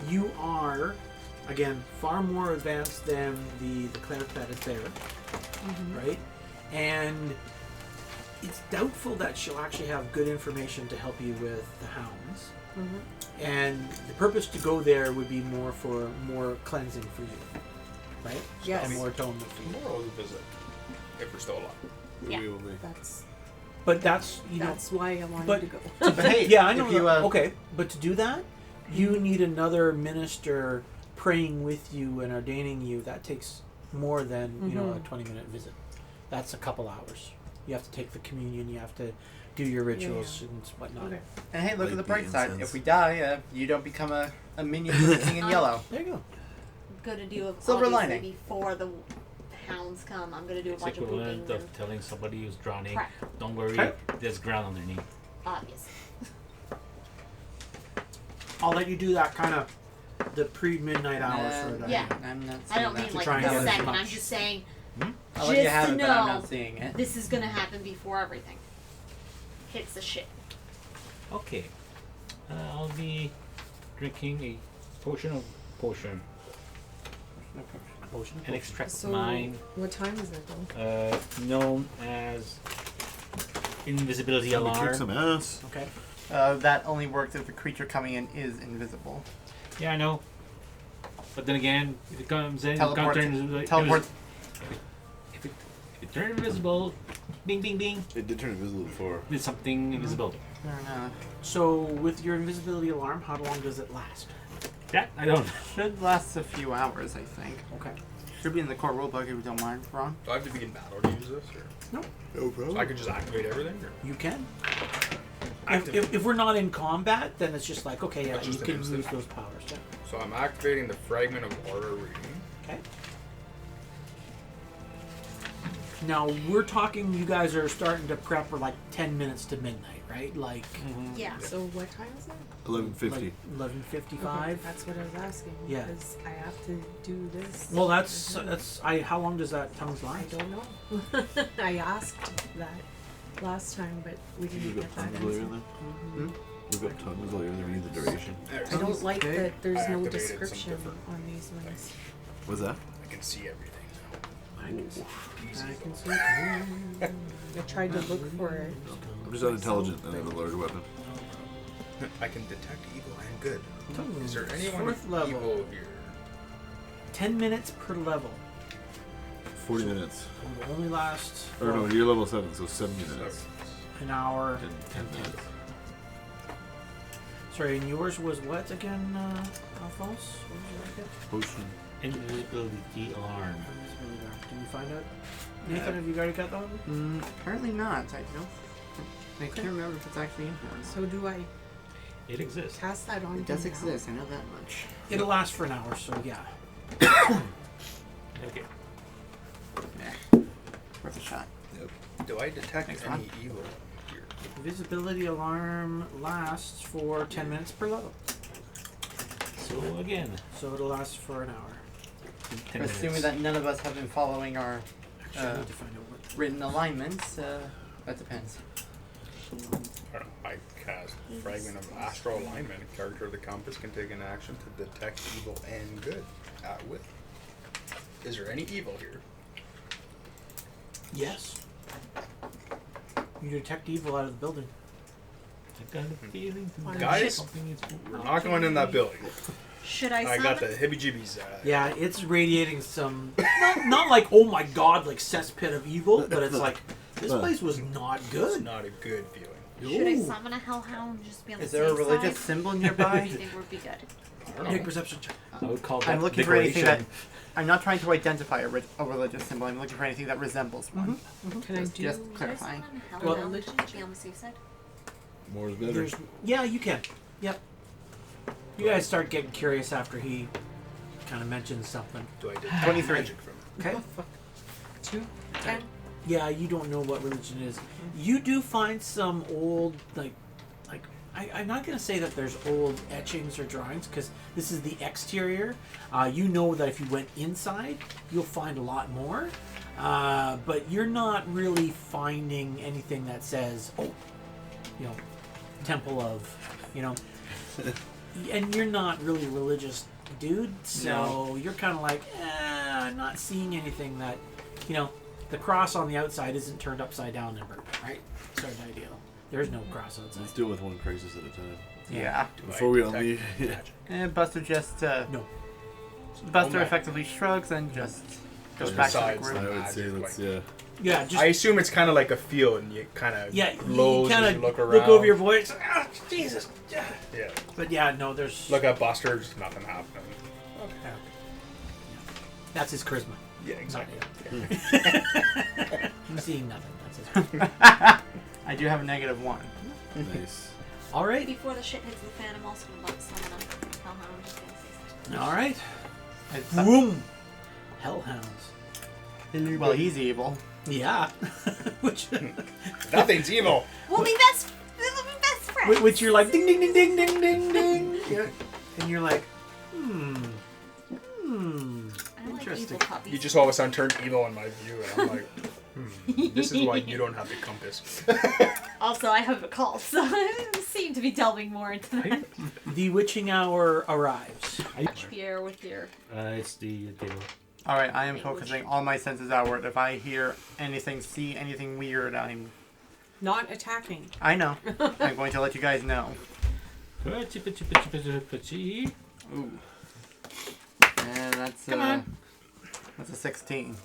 you are, again, far more advanced than the cleric that is there, right? And it's doubtful that she'll actually have good information to help you with the hounds. And the purpose to go there would be more for more cleansing for you, right? Yes. And more atonement for you. Tomorrow we'll visit. If we're still alive. Yeah. We will be. But that's That's why I wanted but- to go. But hey, yeah, I know. if you, Okay, but to do that, you need another minister praying with you and ordaining you. That takes more than a 20-minute visit. That's a couple hours. You have to take the communion. You have to do your rituals and whatnot. Okay. And hey, look at Like the the bright side. incense. If we die, you don't become a minion for the king in yellow. There you go. I'm gonna do Silver obviously lining. before the hounds come. I'm gonna do a It's bunch of equivalent weeping and of telling somebody who's drowning, prep. don't worry, Okay. there's ground underneath. Obviously. I'll let you do that kind of the pre-midnight hours for that. Yeah. I'm not I seeing don't that. mean like try and the get as second. much. I'm just saying I'll let you just have to it, but I'm know not seeing it. this is gonna happen before everything hits the shit. Okay. I'll be drinking a Potion. Potion. An extract So, mine what time is it though? known as invisibility Time to kick alarm. some ass. Okay. That only works if the creature coming in is invisible. Yeah, I know. But then again, if it comes in, Teleport. it can't turn Teleport. If it turns invisible, bing, bing, bing, It did turn invisible before. there's something invisible. Fair enough. So with your invisibility alarm, how long does it last? That I don't. Should last a few hours, I think. Okay. Should be in the core rulebook if you don't mind, Ron. Do I have to be in battle to use this? Or? No So problem. I could just activate everything? Or? You can. Activate. If we're not in combat, then it's just like, okay, yeah, That's you just can an use instant. those powers. Yeah. So I'm activating the fragment of order reading. Okay. Now we're talking. You guys are starting to prep for like 10 minutes to midnight, right? Like, Yeah. So what time is it? 11:50. like 11:55. Okay, that's what I was asking. Yeah. Because I have to do this. Well, that's. How long does that tongues I last? don't know. I asked that last time, but we didn't We've get got that tongues later in answer. there. We've got tongues later in there. We need the duration. I don't like that there's I no activated some description different- on these ones. What's that? I can see everything I can see. Easy. I can see. I tried to look for it. I'm just unintelligent and I have a large weapon. I can detect evil and good. Tongues, Is there anyone fourth level. evil here? 10 minutes per level. 40 minutes. And will only last Or no, you're level 7, so 70 minutes. an hour. And 10 minutes. Sorry, and yours was what again, Alphonse? What was your again? Potion. Invisibility alarm. Did you find out? Nathan, have you already got that one? Apparently not. I don't. I can't remember if it's actually in here. So do I It exists. cast that on? It does now? exist. I know that much. It'll last for an hour, so yeah. Okay. Yeah. Worth a shot. Do I detect Thanks, any Ron. evil here? Visibility alarm lasts for 10 minutes per level. So again, So it'll last for an hour. 10 Assuming minutes. that none of us have been following our Actually, I need to find out what. written alignments, that depends. I cast Fragment of Astral Alignment. A character of the compass can take an action to detect evil and good at will. Is there any evil here? Yes. You detect evil out of the building. I got a feeling. Guys, something is we're not going in that building. Should I I summon? got the heebie-jeebies. Yeah, it's radiating some. Not like, oh my god, like cesspit of evil, but it's like, this place was not It's good. not a good feeling. Should I Ooh. summon a hellhound just to be on the Is there a safe religious side? symbol Or do nearby? you think would be good? I don't Make know. perception check. I would call that I'm looking for anything that. decoration. I'm not trying to identify a religious symbol. I'm looking for anything that resembles one. Can I do? Just Should I clarifying. summon a Well- hellhound just to be on the safe side? More is better. There's, yeah, you can. Yep. You guys start getting curious after he kind of mentions something. Do I detect 23. magic from it? Okay. 2, 10. Yeah, you don't know what religion it is. You do find some old, I'm not going to say that there's old etchings or drawings because this is the exterior. You know that if you went inside, you'll find a lot more. But you're not really finding anything that says, Temple of, and you're not really religious, dude. So you're kind of like, I'm not seeing anything that, the cross on the outside isn't turned upside down ever, right? Sort of ideal. There's no cross outside. Let's deal with one crisis at a time. Yeah. Do Before I we detect unleash. magic? And Buster just. No. Buster Oh my. effectively shrugs and just goes Just back to the decides group. I would say Magic, let's, like- yeah. Yeah, just I assume it's kind of like a field, and you kind of yeah. glows You kind as you of look around. look over your voice. Jesus. Yeah. Yeah. But yeah, no, there's. Look at Buster, just nothing happening. Yeah. That's his charisma. Yeah, exactly. I'm seeing nothing. That's his charisma. I do have a -1. Nice. All right. Before the shit hits the fan, I'm also going to summon a hellhound just to be on the safe side. All right. It's, Boom. Hellhounds. well, he's evil. Yeah. Which. Nothing's evil. We'll be best friends. Which you're like ding ding ding ding ding ding ding, yeah. And you're like, I like interesting. evil puppies. You just all of a sudden turn evil in my view, and I'm like, this is why you don't have the compass. Also, I have a call, so I seem to be delving more into that. the witching hour arrives. Pierre with your. It's the table. All right, I am focusing all my senses outward. If I hear anything, see anything weird, I'm Not attacking. I know. I'm going to let you guys know. Ooh. Ooh. And that's Come on. That's a 16.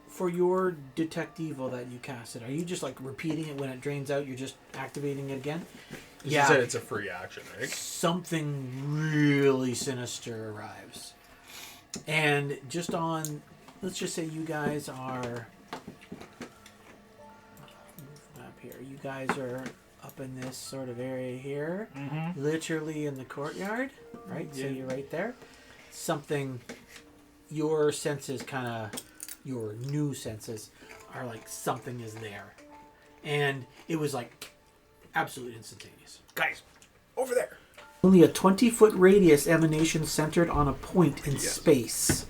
For your detect evil that you casted, are you just like repeating it when it drains out? You're just activating it again? You said it's a free action, right? Something really sinister arrives. And just on, let's just say you guys are up here. You guys are up in this sort of area here, literally in the courtyard, right? So you're right there. Something, your senses your new senses are like something is there. And it was like absolutely instantaneous. Guys, over there. Only a 20-foot radius emanation centered on a point in space.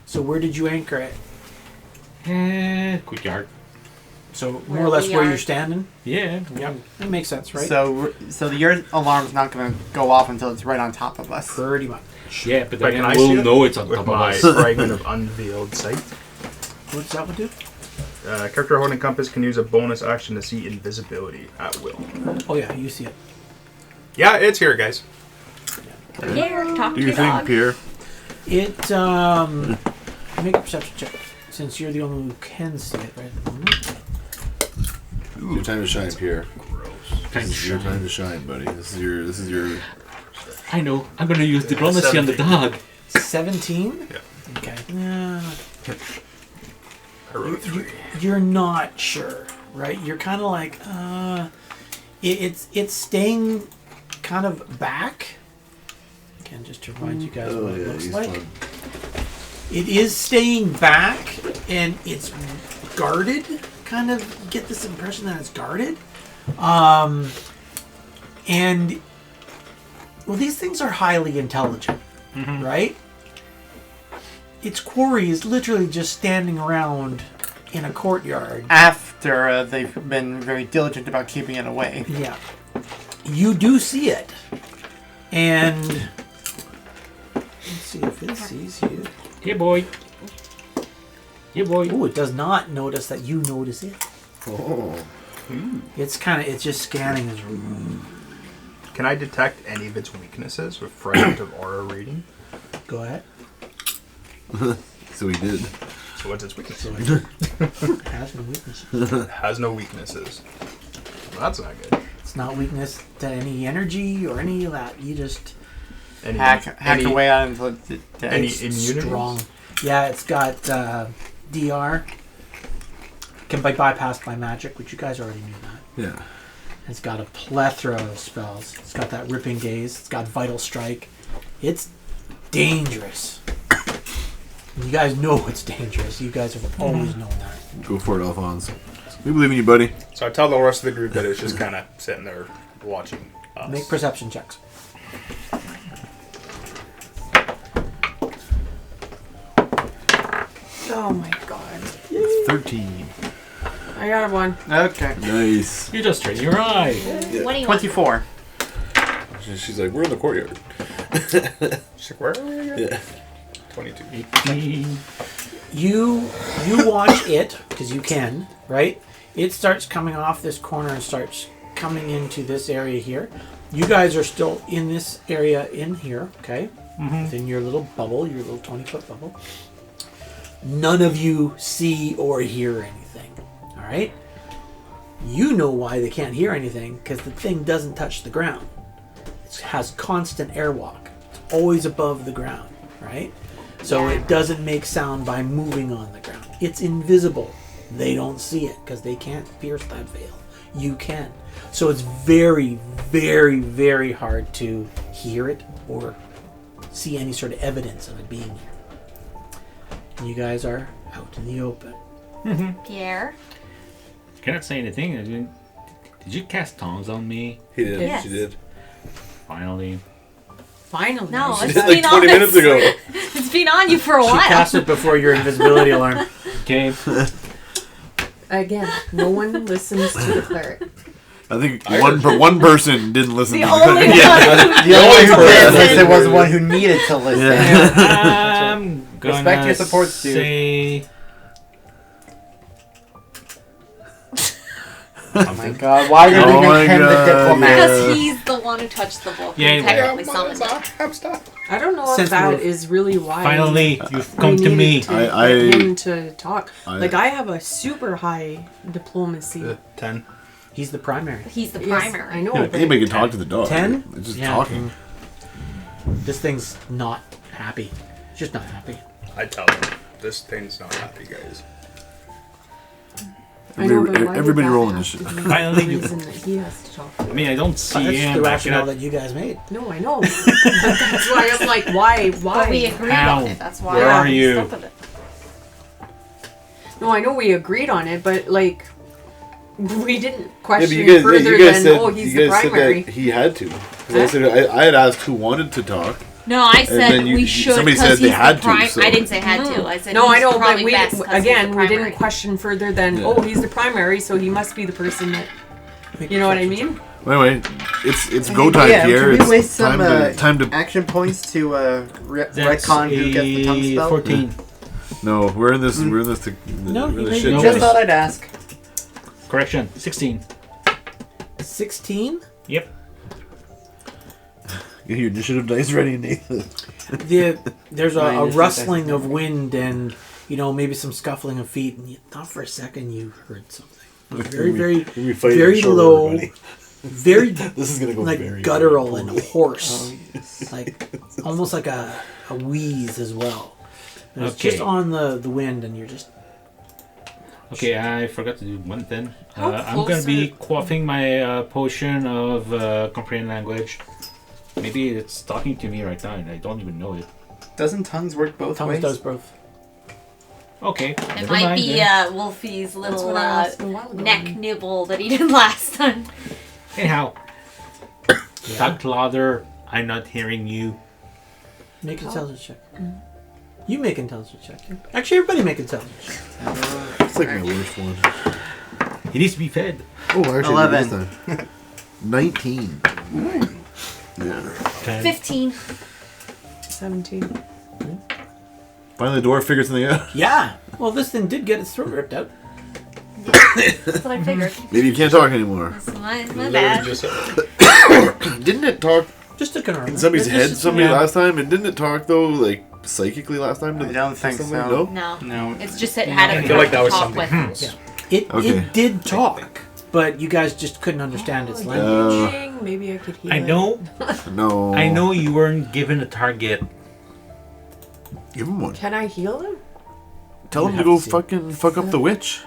So where did you anchor it? Courtyard. So more or less where you're standing? Yeah. Yep. That makes sense, right? So your alarm's not going to go off until it's right on top of us. Pretty much. Yeah, but Wait, then can I we'll see it? know it's on With top of my us. fragment of unveiled sight. What does that one do? Character holding compass can use a bonus action to see invisibility at will. Oh yeah, you see it. Yeah, it's here, guys. Pierre, talk Do to you your think, dog. Pierre? It make a perception check. Since you're the only one who can see it right at the moment. Your time to shine, Pierre. Time to This is your shine. time to shine, buddy. This is your. I know. I'm going to use diplomacy on the 17. dog. 17? Yeah. Okay. I rolled a 3. You're not sure, right? You're kind of like, it's staying kind of back. Again, just to remind you guys what it looks like. fun. It is staying back, and it's guarded. Kind of get this impression that it's guarded. And, well, these things are highly intelligent, right? Its quarry is literally just standing around in a courtyard. After they've been very diligent about keeping it away. Yeah. You do see it. And let's see if it sees you. Hey, boy. Hey, boy. Oh, it does not notice that you notice it. Oh. It's just scanning his room. Can I detect any of its weaknesses with fragment of aura reading? Go ahead. So he did. So what's its weakness? It has no weakness. It has no weaknesses. Well, that's not good. It's not weakness to any energy or any of that. You just Any, Hack any, away at it until it's dead. any it's immunities? strong. Yeah, it's got DR. Can be bypassed by magic, which you guys already knew that. Yeah. It's got a plethora of spells. It's got that ripping gaze. It's got vital strike. It's dangerous. You guys know it's dangerous. You guys have always known that. Go for it, Alphonse. We believe in you, buddy. So I tell the rest of the group that it's just kind of sitting there watching us. Make perception checks. Oh my god. 13. I got one. Okay. Nice. You just train your eye. What do you want? 24. She's like, we're in the courtyard. She's like, where are we again? Yeah. 22. 18. You watch it, because you can, right? It starts coming off this corner and starts coming into this area here. You guys are still in this area in here, okay? Within your little bubble, your little 20-foot bubble. None of you see or hear anything, all right? You know why they can't hear anything, because the thing doesn't touch the ground. It has constant airwalk. It's always above the ground, right? So it doesn't make sound by moving on the ground. It's invisible. They don't see it because they can't pierce that veil. You can. So it's very, very, very hard to hear it or see any sort of evidence of it being here. And you guys are out in the open. Pierre. Cannot say anything. I mean, did you cast tongues on me? He did. Yes. She did. Finally. Finally. No, She it's did been like 20 on minutes ago. It's been on you for a She while. cast it before your invisibility alarm. Okay. Again, no one listens to the cleric. I think one person didn't listen. The to only the one. The only who did person. listen was the one who needed to listen. I'm gonna Respect your supports, dude. say Oh my god, why did Oh we my make him the God, diplomat? Because he's the one who touched the book. Yeah, and yeah. technically summoned it. I don't know if Sense that move. is really why. finally you've we come to needed me. To I- get him to talk. I- Like I have a super high diplomacy. 10. He's the primary. He's the Yes, primary. I know. but Anybody can talk to the dog. 10? It's just Yeah. talking. This thing's not happy. It's just not happy. I tell them, this thing's not happy, guys. I know, but why would Everybody that roll have initiative. to be Finally, the you- reason that he has to talk. I mean, I don't see That's him the backing rationale up. that you guys made. No, I know. But that's why I'm like, why? But we agreed Ow. on it. That's why Where are we you? stuck with it. No, I know we agreed on it, but like, we didn't question you guys, further you guys than said, oh, he's you the guys primary. said that he had to. 'Cause I, Huh? said, I had asked who wanted to talk. No, I said then you- we should somebody because said they he's had the to, prime. so- I didn't say had to. I said No, he's I know, but probably we best 'cause he's again the we primary. didn't question further than Yeah. oh, he's the primary, so he must be the person that. You know what I mean? Anyway, it's go time Yeah, here. can we It's waste some time to. action points to That's retcon who gets the tongue a spell? 14. No, we're in this. We're in this. No, we're in you this made shit. it. Just thought I'd ask. Correction, 16. 16? Yep. Get your initiative dice ready, Nathan. There's My a initiative rustling dice. of wind and, maybe some scuffling of feet, and you thought for a second you heard something. It was very, very, very low, very This is gonna go like very guttural very and poorly. hoarse, like almost like a wheeze as well. It was Okay. just on the wind, and you're just Okay, I forgot to do one thing. How I'm gonna close be are- quaffing my potion of comprehend language. Maybe it's talking to me right now and I don't even know it. Doesn't tongues work both Thomas ways? does both. Okay, It never might mind be then. Wolfie's That's little what I asked a while ago. neck nibble that he did last time. Anyhow, Yeah. talk louder. I'm not hearing you. Make an intelligence check. You make an intelligence check. Actually, everybody make an intelligence check. It's like my worst one. He needs to be fed. Oh, actually, 11. this time. 19. Yeah. 15. 17. Finally, the dwarf figured something out. Yeah. Well, this thing did get its throat ripped out. That's what I figured. Maybe you can't talk anymore. That's my Literally bad. just Didn't it talk Just to confirm. in somebody's It's head just- somebody yeah. last time? And didn't it talk though, like psychically last time? I don't think somebody? so. No? No. No. It's just it had I a feel like that was talk something with. else. Yeah. It Okay. did talk, but you guys just couldn't understand its language. Maybe I could heal I it. know. No. I know you weren't given a target. Give him one. Can I heal him? Tell You him to have go to see. fucking fuck up the witch.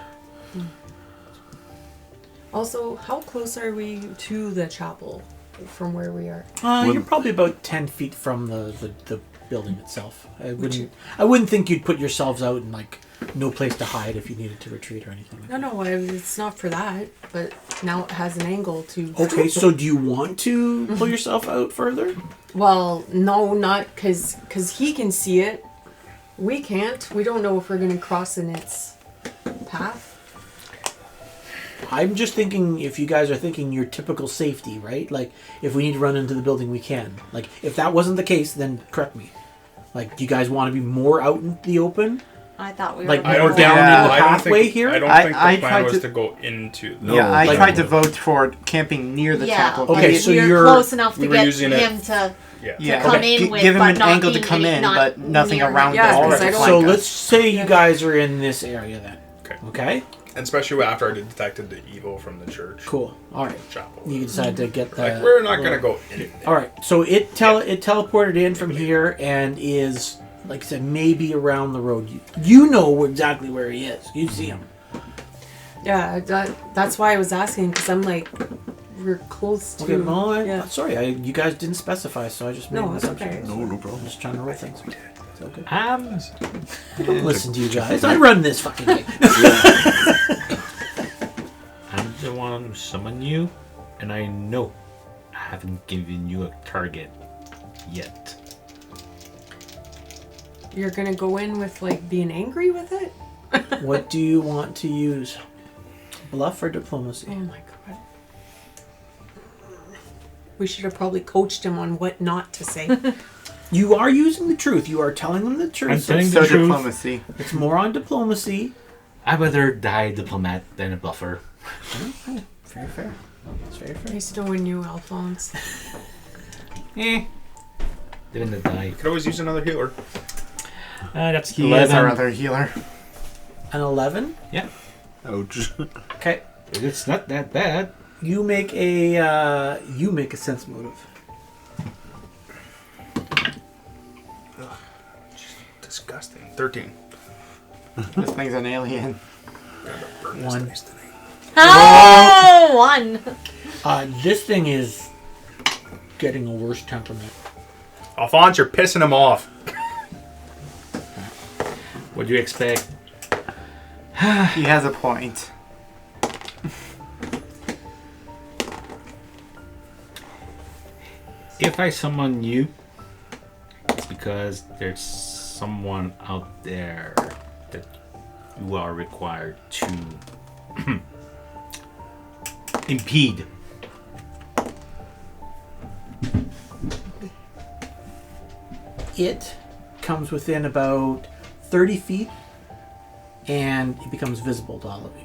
Also, how close are we to the chapel from where we are? You're probably about 10 feet from the building itself. I wouldn't think you'd put yourselves out in like no place to hide if you needed to retreat or anything. Like No, it's not for that. But now it has an angle to. that. Okay, so do you want to pull yourself out further? Well, no, not because he can see it. We can't. We don't know if we're gonna cross in its path. I'm just thinking if you guys are thinking your typical safety, right? Like if we need to run into the building, we can. Like if that wasn't the case, then correct me. Like, do you guys want to be more out in the open? I thought we were Like going more to down Yeah. in the I don't pathway think, here? I don't I- think the I plan tried was to- to go into the... No. Yeah, I like- tried to vote for camping near the Yeah. chapel. Okay, we so were you're- close enough we to were get using it- him to Yeah. Yeah, come okay. in with, give him but an not angle to being come any- in, not but nothing near around him. us. Yeah, to because I don't- flank So us. let's say you Yeah. guys are in this area then. Okay. Okay? And especially after I detected the evil from the church. Cool. All right. Chapel. You decide to get the. Like, we're not going to go in there. All right. So it teleported in from here and is, like I said, maybe around the road. You know exactly where he is. You see him. Yeah, that's why I was asking because I'm like, we're close to. Okay. Well, yeah. sorry, you guys didn't specify, so I just made No, an it's assumption. okay. No, no problem. I'm just trying to roll things. It's okay. I'm Listen to you guys. I run this fucking game. I'm the one who summoned you, and I know I haven't given you a target yet. You're gonna go in with like being angry with it? What do you want to use? Bluff or diplomacy? Oh my god. We should have probably coached him on what not to say. You are using the truth. You are telling them the truth. I'm telling So the truth. diplomacy. It's more on diplomacy. I'd rather die a diplomat than a buffer. Very fair. It's very fair. Nice knowing you, Alphonse. Didn't die. Could always use another healer. That's He 11. is our other healer. An 11. Ouch. Okay. It's not that bad. You make a sense motive. Disgusting. 13. This thing's an alien. One. Oh, 1. This thing is getting a worse temperament. Alphonse, you're pissing him off. What do you expect? He has a point. If I summon you, it's because there's someone out there that you are required to impede. It comes within about 30 feet and it becomes visible to all of you.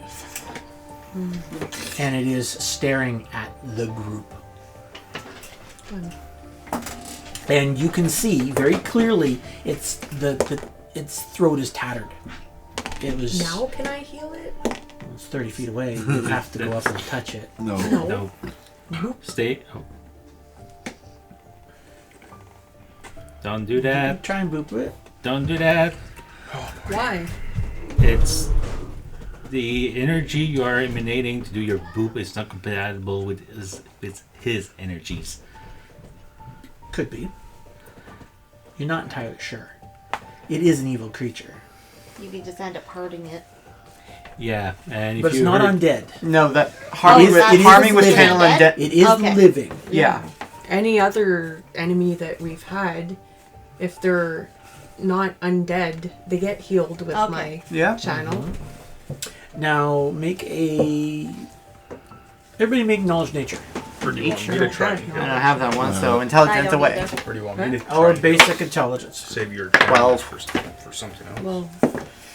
And it is staring at the group. And you can see very clearly its throat is tattered. It was Now can I heal it? it's 30 feet away. You have to go up and touch it. No. No. Stay. Oh. Don't do that. Try and boop it. Don't do that. Why? It's the energy you are emanating to do your boop is not compatible with his energies. Could be. You're not entirely sure. It is an evil creature. You could just end up hurting it. Yeah, and if But it's you not hurt- undead. No, that Oh, harming is with that- harming with is it channel dead? undead. It is Okay. living. Yeah. Any other enemy that we've had, if they're not undead, they get healed with Okay. my Yeah. channel. Now make a. Everybody make knowledge nature. Or do you want me to try and I heal don't it? have that one, so I intelligence don't away. either. Or do you want me to try Or and heal it? basic intelligence. Save your 12. for something else. Well,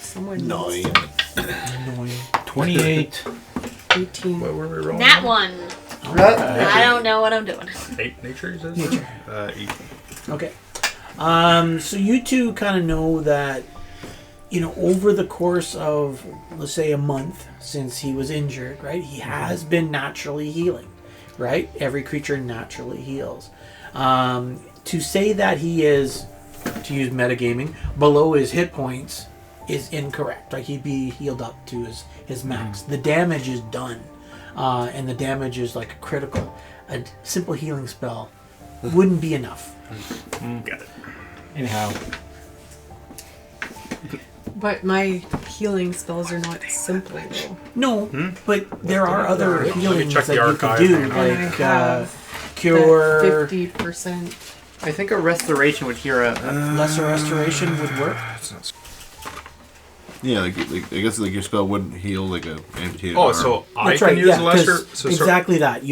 someone needs 9. Annoying. 28. 18. What were we rolling? That one. I don't know what I'm doing. 8 nature, you said? Nature. 8. Okay. So you two kind of know that, over the course of, let's say, a month since he was injured, right? He has been naturally healing, right? Every creature naturally heals. To say that he is, to use metagaming, below his hit points is incorrect. Like he'd be healed up to his max. The damage is done, and the damage is like critical. A simple healing spell wouldn't be enough. Got it. Anyhow, But my healing spells are not simple though. No, but there are other Let me healings check that the you could archive. do, And I like have cure, 50%. I think a restoration would heal a. lesser restoration would work. It's not. Yeah, like I guess like your spell wouldn't heal like a amputated Oh, arm. so I That's can right. use Yeah, a lesser. 'cause So exactly that.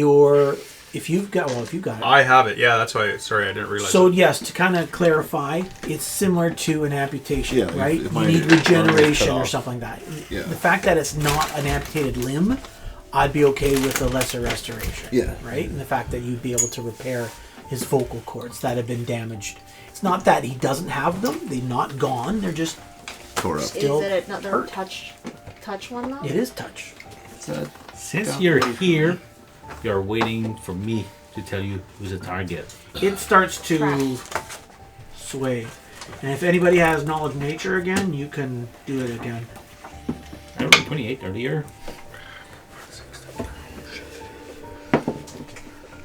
If you've got it. I have it. Yeah, that's why. Sorry, I didn't realize. So yes, to kind of clarify, it's similar to an amputation, Yeah, if- right? if You my need arm is cut regeneration or off. something like that. Yeah. The fact that it's not an amputated limb, I'd be okay with a lesser restoration. Yeah. Right? And the fact that you'd be able to repair his vocal cords that have been damaged. It's not that he doesn't have them; they're not gone. They're just Tore up. Still Is it another hurt. touch one though? it is touch. since Don't you're believe here, you're waiting for me to tell you who's a target. It starts to Trash. sway. And if anybody has knowledge nature again, you can do it again. I rolled 28 earlier.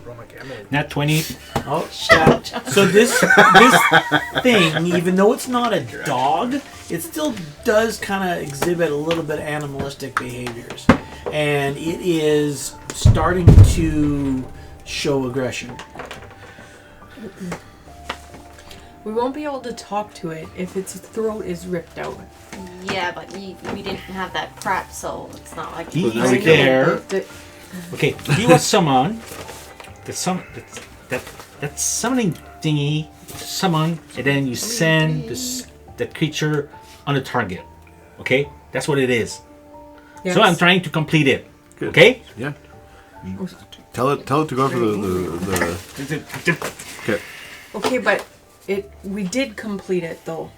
Roll my gamma. Not 20. Oh, yeah. So this thing, even though it's not a dog, it still does kind of exhibit a little bit of animalistic behaviors, and it is starting to show aggression. We won't be able to talk to it if its throat is ripped out. Yeah, but we didn't have that prep, so it's not like He But now is we can- there. The- Okay, he was someone. that summoning thingy, summon, and then you send the creature on the target. Okay, that's what it is. Yes. So I'm trying to complete it. Good. Okay. Yeah. Tell it to go for the. Okay. Okay, but we did complete it though.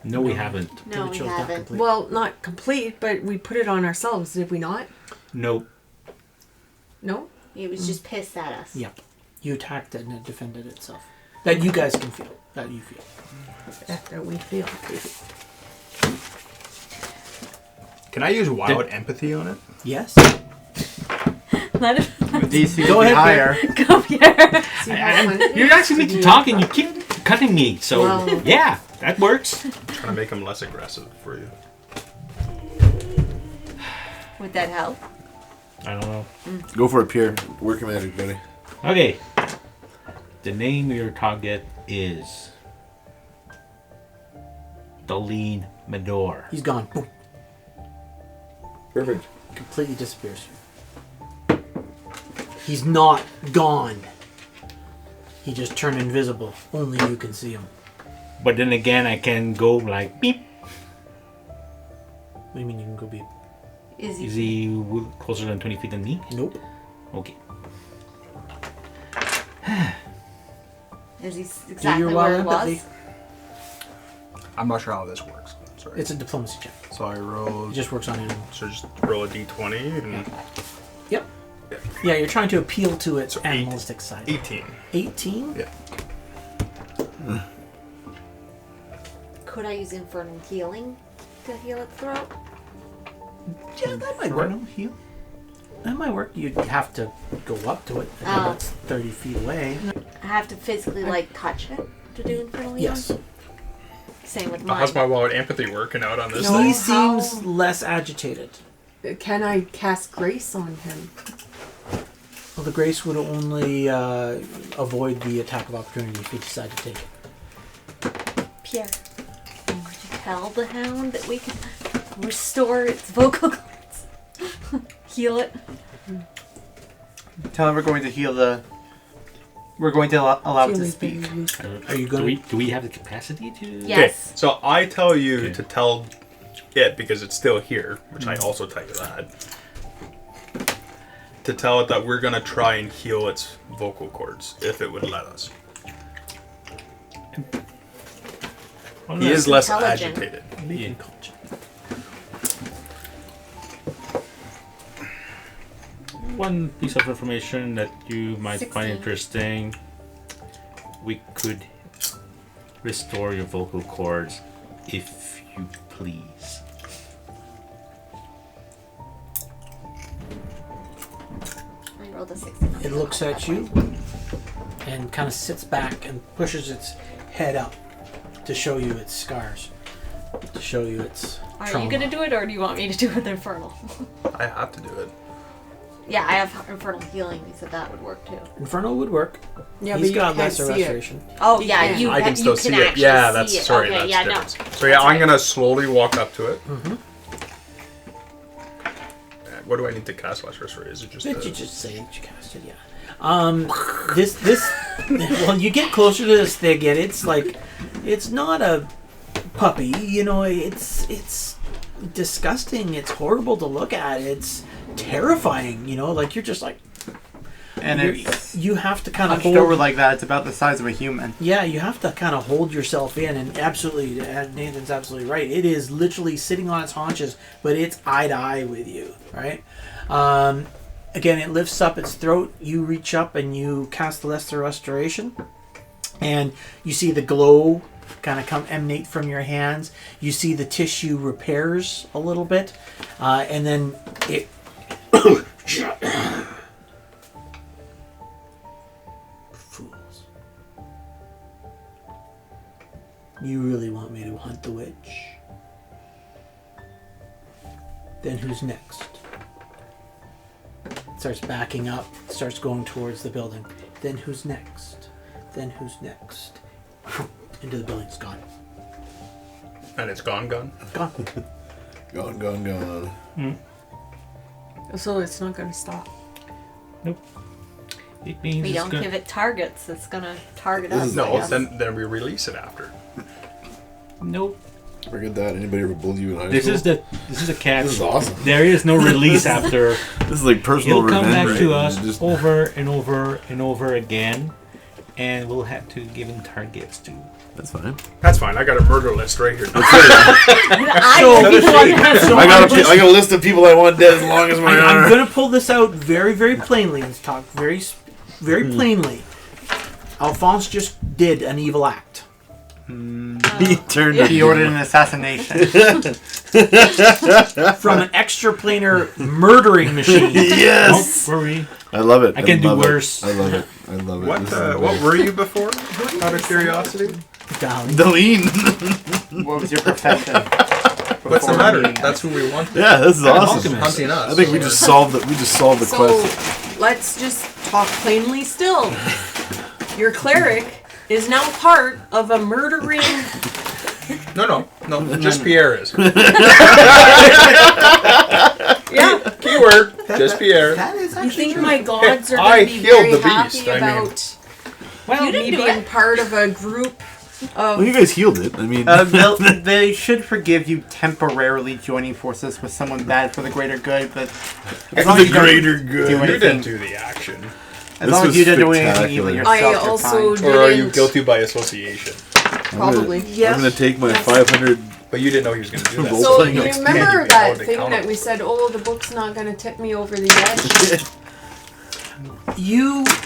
No, we haven't. No, we Chose not haven't. complete. Well, not complete, but we put it on ourselves, did we not? Nope. No? It was just pissed at us. Yep. You attacked it and it defended itself. That you guys can feel. That you feel. That we feel. Can I use wild empathy on it? Yes. Let it DC Go would be ahead, higher. go here. See how fun it You're is asking me to to be- talk and you keep cutting me. So Well- yeah, that works. Trying to make him less aggressive for you. Would that help? I don't know. Go for it, Pierre. Work your magic, buddy. Okay. The name of your target is Darlene Medor. He's gone. Boom. Perfect. Completely disappears. He's not gone. He just turned invisible. Only you can see him. But then again, I can go like beep. What do you mean you can go beep? Is Is he? he closer than 20 feet than me? Nope. Okay. Is he Do exactly your where wild it was? empathy. I'm not sure how this works. Sorry. It's a diplomacy check. So I rolled. It just works on animals. So just roll a d20 and Yep. Yeah, you're trying to appeal to its So eight. animalistic side. 18. 18? Yeah. Could I use infernal healing to heal its throat? Yeah, that might work. Heal? That might work. You'd have to go up to it. I think Oh. that's 30 feet away. I have to physically touch it to do infernal healing. Yes. Same with Now, mine. how's my wild empathy working out on this No. thing? He seems less agitated. Can I cast grace on him? Well, the grace would only avoid the attack of opportunity if you decide to take it. Pierre, would you tell the hound that we can restore its vocal cords? Heal it? Tell him we're going to heal the. We're going to allow it to Feeling speak. very weak. Are you going to... Do we have the capacity to? Okay, Yes. so I tell you Okay. to tell it because it's still here, which I also tell you that. To tell it that we're gonna try and heal its vocal cords if it would let us. Well, He no, is less intelligent. agitated. Make Yeah. a culture. One piece of information that you might 16. find interesting. We could restore your vocal cords if you please. I rolled a 16. It looks at you and kind of sits back and pushes its head up to show you its scars, to show you its Are trauma. you gonna do it, or do you want me to do it with infernal? I have to do it. Yeah, I have infernal healing. You said that would work too. Infernal would work. Yeah, He's but got you can't lesser see it. restoration. Oh You yeah, can. you I can still you see can it. actually Yeah, see that's it. sorry, Okay, that's yeah, different. no. So yeah, That's I'm right. gonna slowly walk up to it. Mm-hmm. What do I need to cast last restoration? Is it just? Did you just say that you cast it? Yeah. This. Well, you get closer to this thicket. It's like, it's not a puppy. You know, it's disgusting. It's horrible to look at. It's terrifying. You know, like you're just like. And it's You have to kind of hunched hold. over like that. It's about the size of a human. Yeah, you have to kind of hold yourself in, and absolutely, Nathan's absolutely right. It is literally sitting on its haunches, but it's eye to eye with you, right? Again, it lifts up its throat. You reach up and you cast the Lesser Restoration, and you see the glow kind of emanate from your hands. You see the tissue repairs a little bit, and then it. Fools. You really want me to hunt the witch? Then who's next? Starts backing up, starts going towards the building. Then who's next? Then who's next? Into the building, it's gone. And it's gone. Gone. Gone. So it's not going to stop. It means We it's don't gonna- give it targets. It's gonna target This us. is I No, guess. then we release it after. Nope. Forget that. Anybody ever bullied you in high This school? is the catch. This is awesome. There is no release after. This is like personal It'll come revenge. back to right? us Just- over and over and over again, and we'll have to give him targets too. That's fine. That's fine. I got a murder list right here. I will be the one that has to I got a list of people I want dead as long as my I'm arm. going to pull this out very, very plainly and talk very plainly. Alphonse just did an evil act. He turned it. He ordered an assassination. From an extraplanar murdering machine. Yes. Don't worry. I love it. I can do love it. worse. I love it. I love it. What This is what nice. were you before? Out of curiosity. Darling. Deline. What was your profession? What's the before matter? meeting us? That's who we want. Yeah, this is awesome. Hunting us. I think we just solved the the So question. let's just talk plainly still. Your cleric is now part of a murdering. No. Just Pierre is. Yeah. Keyword. Just Pierre. That is You actually think true. my gods are I going to be healed very the happy beast, I mean. about Well, me didn't do being it. part of a group of? Well, you guys healed it. I mean, They should forgive you temporarily joining forces with someone bad for the greater good, but as long the as you don't greater do good. You anything, didn't do the action. as This long as was you didn't do anything evil spectacular. yourself, I you're also fine. didn't. Or are you guilty by association? Probably. Yes. I'm gonna take my Yes. 500. But you didn't know he was going to do that. Role So playing you experience. remember Can't you be held that thing that accountable? we said? Oh, the book's not going to tip me over the edge.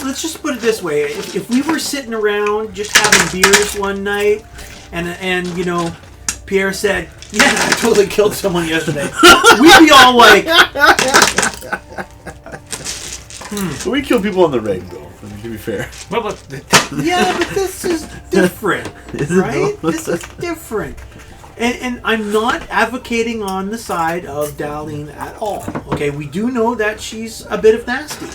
Let's just put it this way: if we were sitting around just having beers one night, and you know, Pierre said, "Yeah, I totally killed someone yesterday," we'd be all like, But we kill people on the reg, though. I mean, to be fair. well, but "Yeah, but this is different, Is it right? though? This is different." And I'm not advocating on the side of Darlene at all. Okay, we do know that she's a bit of nasty.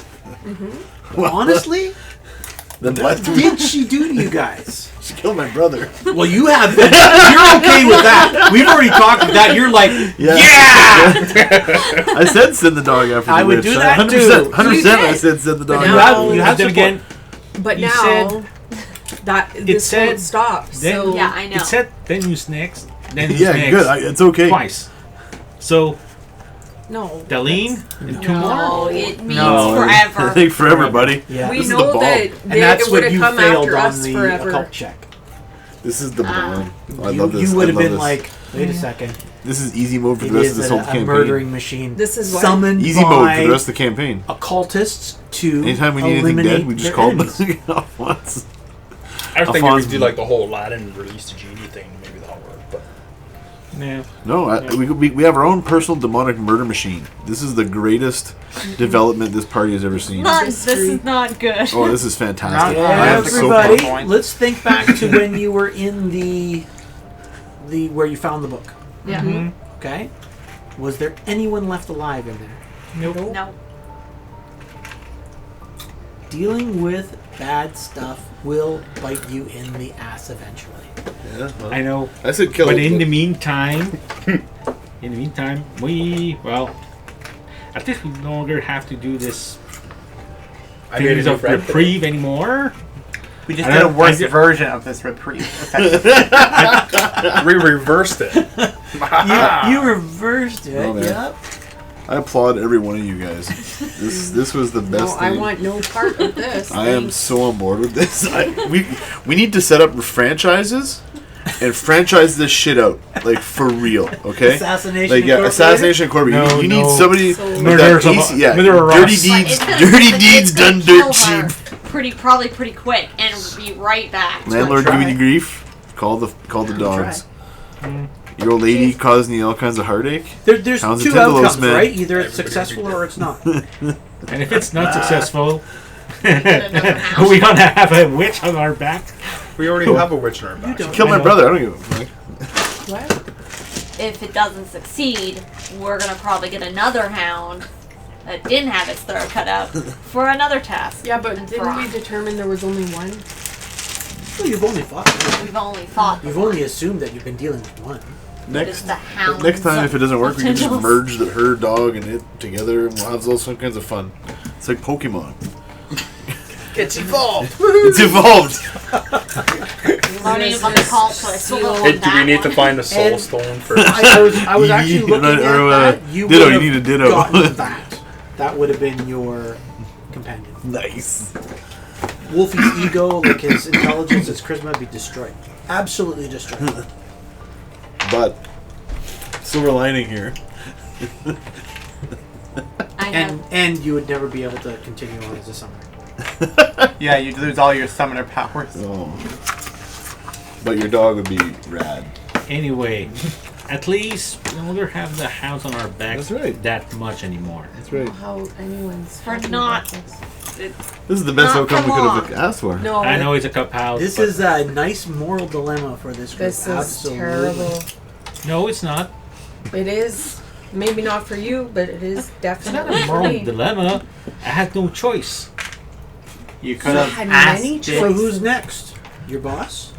But honestly, Then what? did she do to you guys? She killed my brother. Well, you have been. You're okay with that. We've already talked about that. You're like, yeah! I said send the dog after the I would witch. do that 100%, too. 100% You I did. said send the dog But You now- after. have, you have then support. again, But You now said- that this said- won't stop. then- So Yeah, I know. it said then who's next, then who's Yeah, next. good. It's okay. Twice. So no. Darlene and two more. No, it means No, I forever. think forever, buddy. Yeah. We This is the know bomb. that And that's it what would have you come failed after on us the forever. occult check. This is the bomb. I You, love this. you would I have love been this. like, wait a second. This is easy mode for It the rest of is this a, whole a campaign. murdering machine. This is what? summoned Easy mode by for the rest of the campaign. occultists to Anytime we need anything eliminate dead, we just their call enemies. them off once. I was thinking Alphonse- we'd do like the whole Aladdin and release the genie thing. Maybe that'll work. But Yeah. No, we have our own personal demonic murder machine. This is the greatest development this party has ever seen. This is not good. Oh, this is fantastic. Not I am so Everybody, pumped. let's think back to when you were in the where you found the book. Yeah. Mm-hmm. Okay, was there anyone left alive in there? Nope. No. Dealing with bad stuff will bite you in the ass eventually. Yeah, well, I know. I said kill But it. in the meantime, at least we no longer have to do this I made things a new of friend. reprieve anymore. We just I did a don't- worse I ju- version of this reprieve. We reversed it. You reversed it. Oh, man. Yep. I applaud every one of you guys. This was the No, best I thing. want no part of this. I am Thanks. so on board with this. We need to set up franchises and franchise this shit out, like for real. Okay. Assassination. Like yeah, Incorporated? Assassination Incorporated. No, you need no. somebody So- with Murder that of- AC, yeah, Murder of dirty Ross. deeds, But it's dirty gonna- deeds it's gonna done kill dirt cheap. her Probably pretty quick, and be right back. to Landlord try. giving you grief. Call the dogs. Your old lady causing you all kinds of heartache. There's Hounds of two Tindalos, outcomes, man. right? Either it's Everybody successful will be or it's not. And if it's not successful, Get another are house. we gonna have a witch on our back? We already have a witch in our back. don't. Kill I my know. brother. I don't give a fuck. What? If it doesn't succeed, we're gonna probably get another hound that didn't have its throat cut out for another task. Yeah, but And didn't for we us. determine there was only one? Well, you've only fought one. We've only fought. You've only assumed that you've been dealing with one. Next, the hounds next time, if it doesn't work, we can just Tindalos. merge her dog and it together, and we'll have all some kinds of fun. It's like Pokemon. It's involved. It's evolved. Learning about the cult, so I still don't Hey, want do we that need to one. find the soul And- stone first? I was actually looking at that. You Ditto, would you need a ditto. gotten that. That would have been your companion. Nice. Wolfie's ego, like his intelligence, his charisma, would be destroyed. Absolutely destroyed. But silver lining here. I have And you would never be able to continue on as a summoner. Yeah, you lose all your summoner powers. Oh. But your dog would be rad. Anyway, at least we no longer have the hounds on our backs That's right. that much anymore. That's right. How anyone's For happy not- about this. This is the best Not outcome we for could have long. asked for. No, I know it's a cup house. This but is a nice moral dilemma for this group. this is Absolutely. terrible. no, it's not. It is. Maybe not for you, but it is It's not definitely a for moral me. dilemma. I had no choice. You could You have had asked many it. So who's next? Your boss?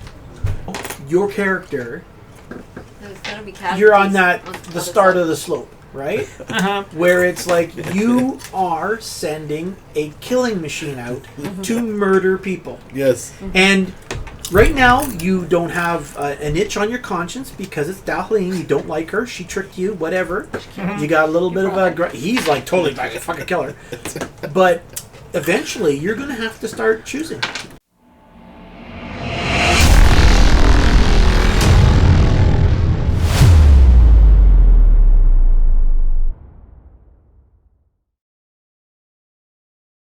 Your character. there's gonna be casualties You're on that on the other start side. of the slope, right? Uh-huh. Where it's like you are sending a killing machine out to murder people. Yes. And right now, you don't have an itch on your conscience because it's Dahlin. You don't like her. She tricked you, whatever. You got a little bit of a... He's like totally back to fucking kill her. But eventually, you're going to have to start choosing.